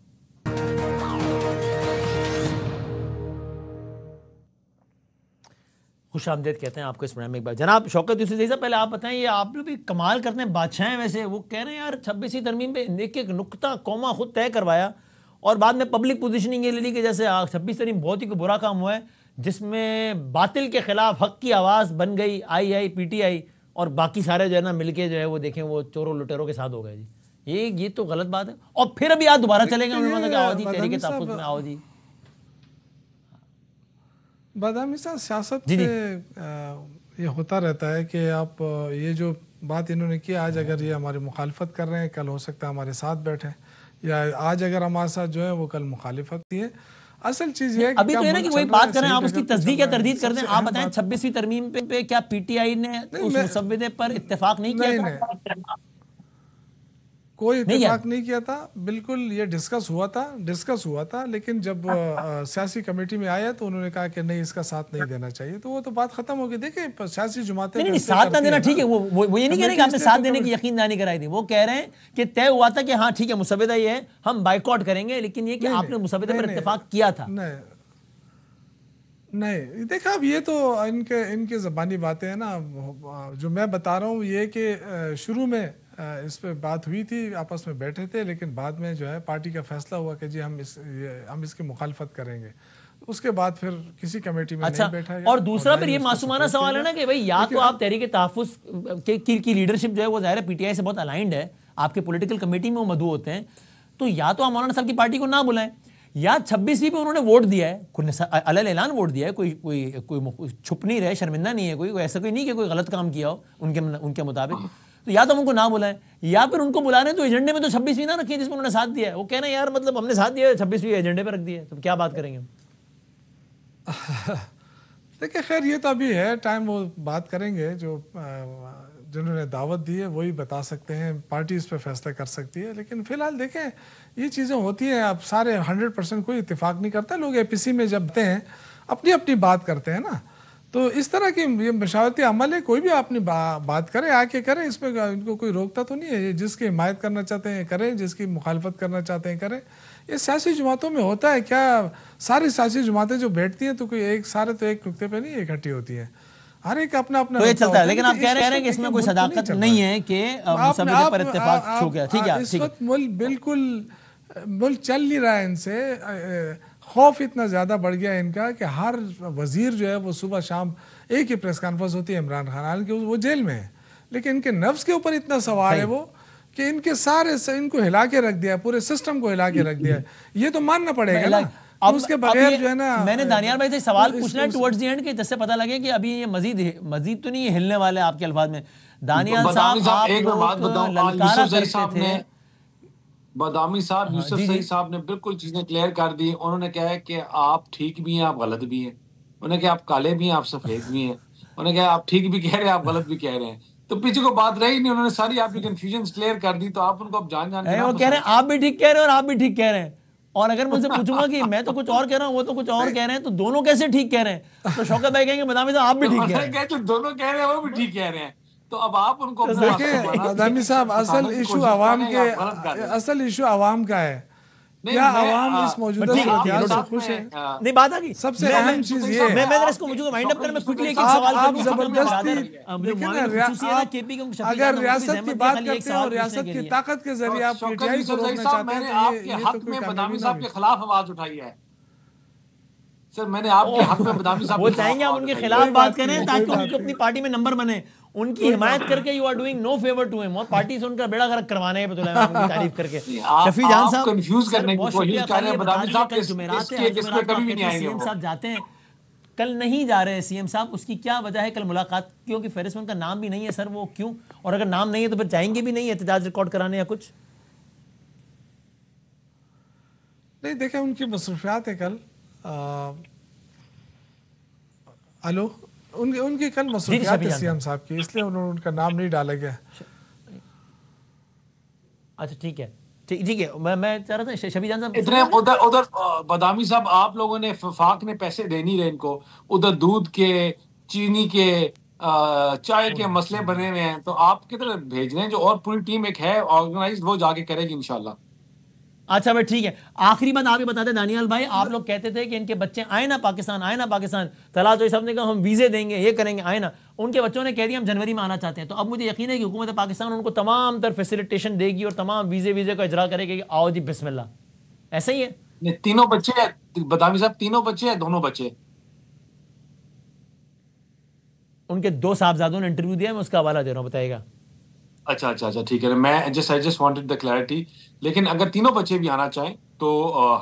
खुश आमदेद कहते हैं आपको इस प्रोग्राम में एक बार। जनाब शौकत यूसुफ साहब, पहले आप बताएं, ये आप लोग भी कमाल करते हैं, बादशाह हैं वैसे। वो कह रहे हैं यार 26वीं तरमीम पे एक एक नुक्ता कौमा खुद तय करवाया और बाद में पब्लिक पोजीशनिंग ये ले ली कि जैसे 26 तरमीम बहुत ही बुरा काम हुआ है जिसमें बातिल के खिलाफ हक की आवाज़ बन गई पीटीआई, और बाकी सारे जो है ना मिलके जो है वो देखें वो चोरों लुटेरों के साथ हो गए जी। ये तो गलत बात है। और फिर अभी आज दोबारा चलेंगे, उन्होंने कहा आओ जी तहरीक तहफ़्फ़ुज़ में आओ जी। बादामी साहब सियासत पे ये होता रहता है कि आप ये जो बात इन्होंने की, आज अगर ये हमारी मुखालफत कर रहे हैं, कल हो सकता है हमारे साथ बैठे, या आज अगर हमारे साथ जो है वो कल मुखालिफत की है। असल चीज ये है अभी तो है ना कि वही बात करें, आप उसकी तस्दीक या तरदीद कर दें। आप बताएं 26वीं तरमीम पे क्या पीटीआई ने उस मुसव्विदे पर इत्तेफाक नहीं किया था? कोई नहीं इत्तेफाक नहीं किया था, बिल्कुल ये डिस्कस हुआ था, लेकिन जब सियासी कमेटी में आया तो उन्होंने कहा कि नहीं, इसका साथ नहीं देना चाहिए, तो वो तो बात खत्म हो गई। देखिए सियासी जमातें नहीं, फैसले साथ ना करती देना हैं ठीक है, ना। वो ये नहीं कह रहे कि आपने कमेटी साथ इसलिए देने तो की यकीन दहानी कराई थी। वो कह रहे हैं कि तय हुआ था कि हाँ ठीक है मुसविदा ये है, हम बाइकआउट करेंगे, लेकिन ये कि नहीं, आपने मुसविदा नहीं, पर नहीं, इत्तेफाक किया था। नहीं नहीं, देखा अब ये तो इनके ज़बानी बातें हैं ना। जो मैं बता रहा हूँ ये कि शुरू में इस पे बात हुई थी, आपस में बैठे थे, लेकिन बाद में जो है पार्टी का फैसला हुआ कि जी हम इसकी मुखालफत करेंगे। उसके बाद फिर किसी कमेटी में अच्छा, नहीं बैठा गया और दूसरा ना फिर ही ये उसको मासूमाना सपोर्ट सवाल किया है ना गया। कि भाई या लेकिन तो आप अब तहरीक तहफ़्फ़ुज़ की लीडरशिप जो है वो ज़ाहिर है पीटीआई से बहुत अलाइंड है, आपके पॉलिटिकल कमेटी में वो मधु होते हैं, तो या तो आप मौलाना साहब की पार्टी को ना बुलाएं, या 26वीं पे उन्होंने वोट दिया है, अलल ऐलान वोट दिया है, कोई छुप नहीं रहे, शर्मिंदा नहीं है, कोई ऐसा कोई नहीं कि कोई गलत काम किया हो उनके मुताबिक, तो या तो हम उनको ना बुलाएं, या फिर उनको बुला रहे हैं तो एजेंडे में तो 26वीं ना रखिए जिसमें उन्होंने साथ दिया है। वो कह रहे हैं यार मतलब हमने साथ दिया है, 26वीं एजेंडे पर रख दिया है, तो क्या बात करेंगे हम? देखिए खैर ये तो अभी है टाइम, वो बात करेंगे, जो जिन्होंने दावत दी है वही बता सकते हैं, पार्टी इस पर फैसला कर सकती है। लेकिन फिलहाल देखें ये चीज़ें होती हैं, अब सारे 100% कोई इत्तेफाक नहीं करता। लोग एपीसी में जब आते हैं अपनी अपनी बात करते हैं ना, तो इस तरह की ये मशावरती अमल है, कोई भी अपनी बात करे, आके करें, इसमें इनको कोई रोकता तो नहीं है। ये जिसकी हिमायत करना चाहते हैं करें, जिसकी मुखालफत करना चाहते हैं करें। ये सियासी जमातों में होता है क्या, सारी सियासी जमातें जो बैठती हैं तो कोई एक नुक्ते पे नहीं इकट्ठी होती हैं, हर एक अपना अपना तो ये नुक्ता चलता है। होता लेकिन आप कह रहे हैं कि इसमें कोई सदाकत नहीं है कि मुसविदे पर इत्तेफाक छू गया। ठीक है, इस वक्त मुल्क चल नहीं रहा है इनसे, खौफ इतना ज़्यादा बढ़ गया है इनका कि हर वजीर जो है वो सुबह शाम एक ही प्रेस कॉन्फ्रेंस होती है इमरान खान, हालांकि वो जेल में है, लेकिन इनके नफ्स के ऊपर इतना सवार है वो कि इनके सारे इनको हिला के रख दिया, पूरे सिस्टम को हिला के रख दिया। ये तो मानना पड़ेगा ना। अब उसके बगैर जो है ना, मैंने दानियार भाई से सवाल पूछना है टुवर्ड्स द एंड, कि जिससे पता लगे कि अभी ये मजीद तो नहीं हिलने वाले आपके अल्फाज में। दानियार साहब आप एक मैं बात बताऊं, ललकारा करते थे, बदामी साहब यूसुफ जी सही जी, साहब ने बिल्कुल चीजें क्लियर कर दी। उन्होंने कहा है कि आप ठीक भी हैं, आप गलत भी हैं। उन्होंने कहा आप काले भी हैं, आप सफेद भी हैं। उन्होंने कहा आप ठीक भी कह रहे हैं, आप गलत भी कह रहे हैं। तो पीछे को बात रही नहीं, उन्होंने सारी आपकी कंफ्यूजन क्लियर कर दी। तो आप उनको अब जान के ना वो कह रहे हैं आप भी ठीक कह रहे हैं और आप भी ठीक कह रहे हैं, और अगर मुझसे पूछूंगा कि मैं तो कुछ और कह रहा हूँ वो तो कुछ और कह रहे हैं, तो दोनों कैसे ठीक कह रहे हैं? तो शौकत भाई कहेंगे बदामी साहब आप भी ठीक कह रहे हैं। तो दोनों कह रहे हैं, वो भी ठीक कह रहे हैं। तो अब आप उनको तो देखिए बदामी साहब, असल इशू आवाम का है। क्या आवाम इस मौजूदा सूरत से खुश है? नहीं, बात आ गई। सबसे अहम चीज ये है, मैं इसको मुझे वाइंड अप करने में क्विकली एक सवाल आप जबरदस्ती अगर रियासत की बात करते हैं और रियासत की ताकत के जरिए आप पीटीआई को रोकना चाहते हैं, आपके हक में बदामी साहब के खिलाफ आवाज उठाई है। सर मैंने आपके हक में बदामी साहब वो चाहेंगे आप उनके खिलाफ बात करें ताकि उनको अपनी पार्टी में नंबर बने, उनकी हिमायत करके you are doing no favour to him, और पार्टी से उनका बेड़ा गर्क करवाने हैं उनकी तारीफ करके। शफी जान साहब कंफ्यूज करने की कोशिश कर रहे हैं बदामी साहब, कल जुमेरात है, इसमें कभी भी नहीं आएंगे। सीएम साहब जाते हैं, कल नहीं जा रहे हैं सीएम साहब, उसकी क्या वजह है? कल मुलाकात क्योंकि फेरिस में उनका नाम भी नहीं है सर, वो क्यों? और अगर नाम नहीं है तो फिर जाएंगे भी नहीं एहतजाज रिकॉर्ड कराने या कुछ? नहीं देखें उनकी मसरूफियात है कल। हेलो, उनकी कल मसरूफियात है सीएम साहब की, इसलिए उन्होंने उनका नाम नहीं डाला गया। अच्छा ठीक है, ठीक है। मैं चाह रहा था शफी जान साहब इतने उधर बदामी साहब आप लोगों ने वफाक ने पैसे दे नहीं रहे इनको, उधर दूध के, चीनी के, चाय के मसले बने हुए हैं, तो आप किधर भेज रहे हैं? जो और पूरी टीम एक है ऑर्गेनाइज्ड, वो जाके करेगी इंशाल्लाह। अच्छा भाई ठीक है, आखिरी बात आप ही बता दें दानियाल भाई, आप लोग कहते थे कि इनके बच्चे आए ना पाकिस्तान, तलाश जो साहब ने कहा हम वीजे देंगे, ये करेंगे, आए ना, उनके बच्चों ने कह दिया हम जनवरी में आना चाहते हैं। तो अब मुझे यकीन है कि हुकूमत पाकिस्तान उनको तमाम तर फैसिलिटेशन देगी और तमाम वीजे का इजरा करेगी कि आओ जी बिस्मिल्लाह, ऐसा ही है? तीनों बच्चे हैं बदामी साहब, तीनों बच्चे हैं, दोनों बच्चे? उनके 2 साहबजादों ने इंटरव्यू दिया, मैं उसका हवाला दे रहा हूँ, बताइएगा। अच्छा ठीक है, मैं I just wanted the clarity. लेकिन अगर तीनों बच्चे भी आना चाहें तो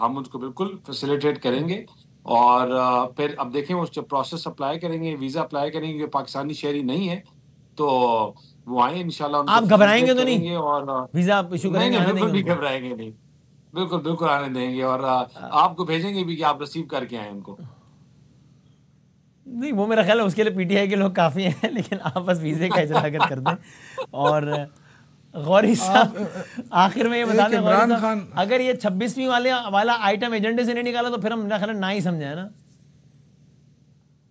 हम उसको बिल्कुल फैसिलिटेट करेंगे। और फिर अब देखें उस प्रोसेस अप्लाई करेंगे, वीजा अप्लाई करेंगे, पाकिस्तानी शहरी नहीं है तो वो आए इंशाल्लाह। आप घबराएंगे तो नहीं? और वीजा इशू करेंगे? बिल्कुल भी घबराएंगे नहीं, बिल्कुल आने देंगे, और आपको भेजेंगे भी कि आप रिसीव करके आए उनको। नहीं, वो मेरा ख्याल है उसके लिए पीटीआई के लोग काफ़ी हैं, लेकिन आप बस वीज़े का इजरा कर दें। और गौरी साहब आखिर में ये बता दें इमरान गौरी साहब, खान अगर ये 26वीं वाला आइटम एजेंडे से नहीं निकाला तो फिर हम मेरा ख्याल है ना ही समझे है ना।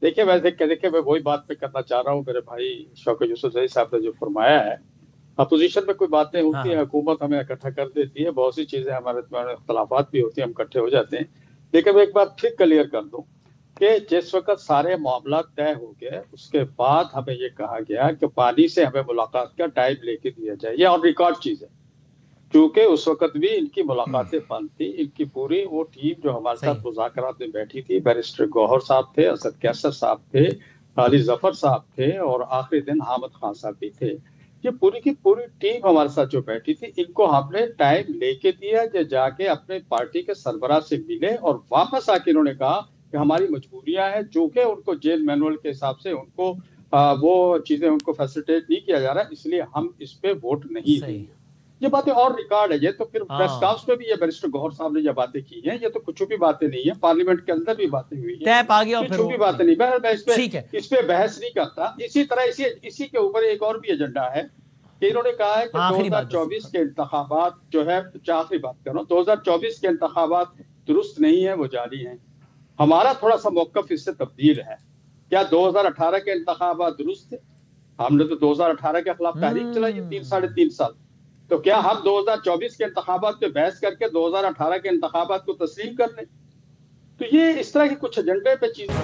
देखिए मैं वही बात पे करना चाह रहा हूँ, मेरे भाई शौकत यूसुफ जही साहब ने जो फरमाया है, अपोजिशन में कोई बातें होती है, हुकूमत हमें इकट्ठा कर देती है, बहुत सी चीजें हमारे इख्तलाफात भी होती है, हम इकट्ठे हो जाते हैं। लेकिन मैं एक बात फिर क्लियर कर दूं कि जिस वक्त सारे मामला तय हो गए उसके बाद हमें ये कहा गया कि पानी से हमें मुलाकात का टाइम लेके दिया जाए, ये ऑन रिकॉर्ड चीज है। क्योंकि उस वक्त भी इनकी मुलाकातें बंद थी, इनकी पूरी वो टीम जो हमारे साथ मुज़ाकरात में बैठी थी, बैरिस्टर गौहर साहब थे, असद कैसर साहब थे, अली जफर साहब थे और आखिरी दिन हामिद खान साहब भी थे, ये पूरी की पूरी टीम हमारे साथ जो बैठी थी, इनको हमने टाइम लेके दिया जो जाके अपने पार्टी के सरबराह से मिले और वापस आके इन्होंने कहा कि हमारी मजबूरियां हैं, चूंकि उनको जेल मैनुअल के हिसाब से उनको वो चीजें उनको फैसिलिटेट नहीं किया जा रहा, इसलिए हम इस पे वोट नहीं देंगे। ये बातें और रिकॉर्ड है, ये तो फिर प्रेस कॉन्फ्रेंस में भी ये बैरिस्टर गौहर साहब ने ये बातें की हैं, ये तो कुछ भी बातें नहीं है, पार्लियामेंट के अंदर भी बातें हुई है, कुछ भी बातें नहीं। मैं इस पे बहस नहीं करता। इसी तरह इसी के ऊपर एक और भी एजेंडा है कि इन्होंने कहा है कि 2024 के इंतखाबात जो है, आखिरी बात कर रहा हूँ, 2024 के इंतखाबात दुरुस्त नहीं है, वो जारी हैं। हमारा थोड़ा सा मौकफ इससे तब्दील है। क्या 2018 के इंतखाबात दुरुस्त थे? हमने तो 2018 के खिलाफ तहरीक चलाई 3-3.5 साल। तो क्या हम 2024 के इंतखाबात पे बहस करके 2018 के इंतखाबात को तस्लीम कर लें? तो ये इस तरह के कुछ एजेंडे पे चीजें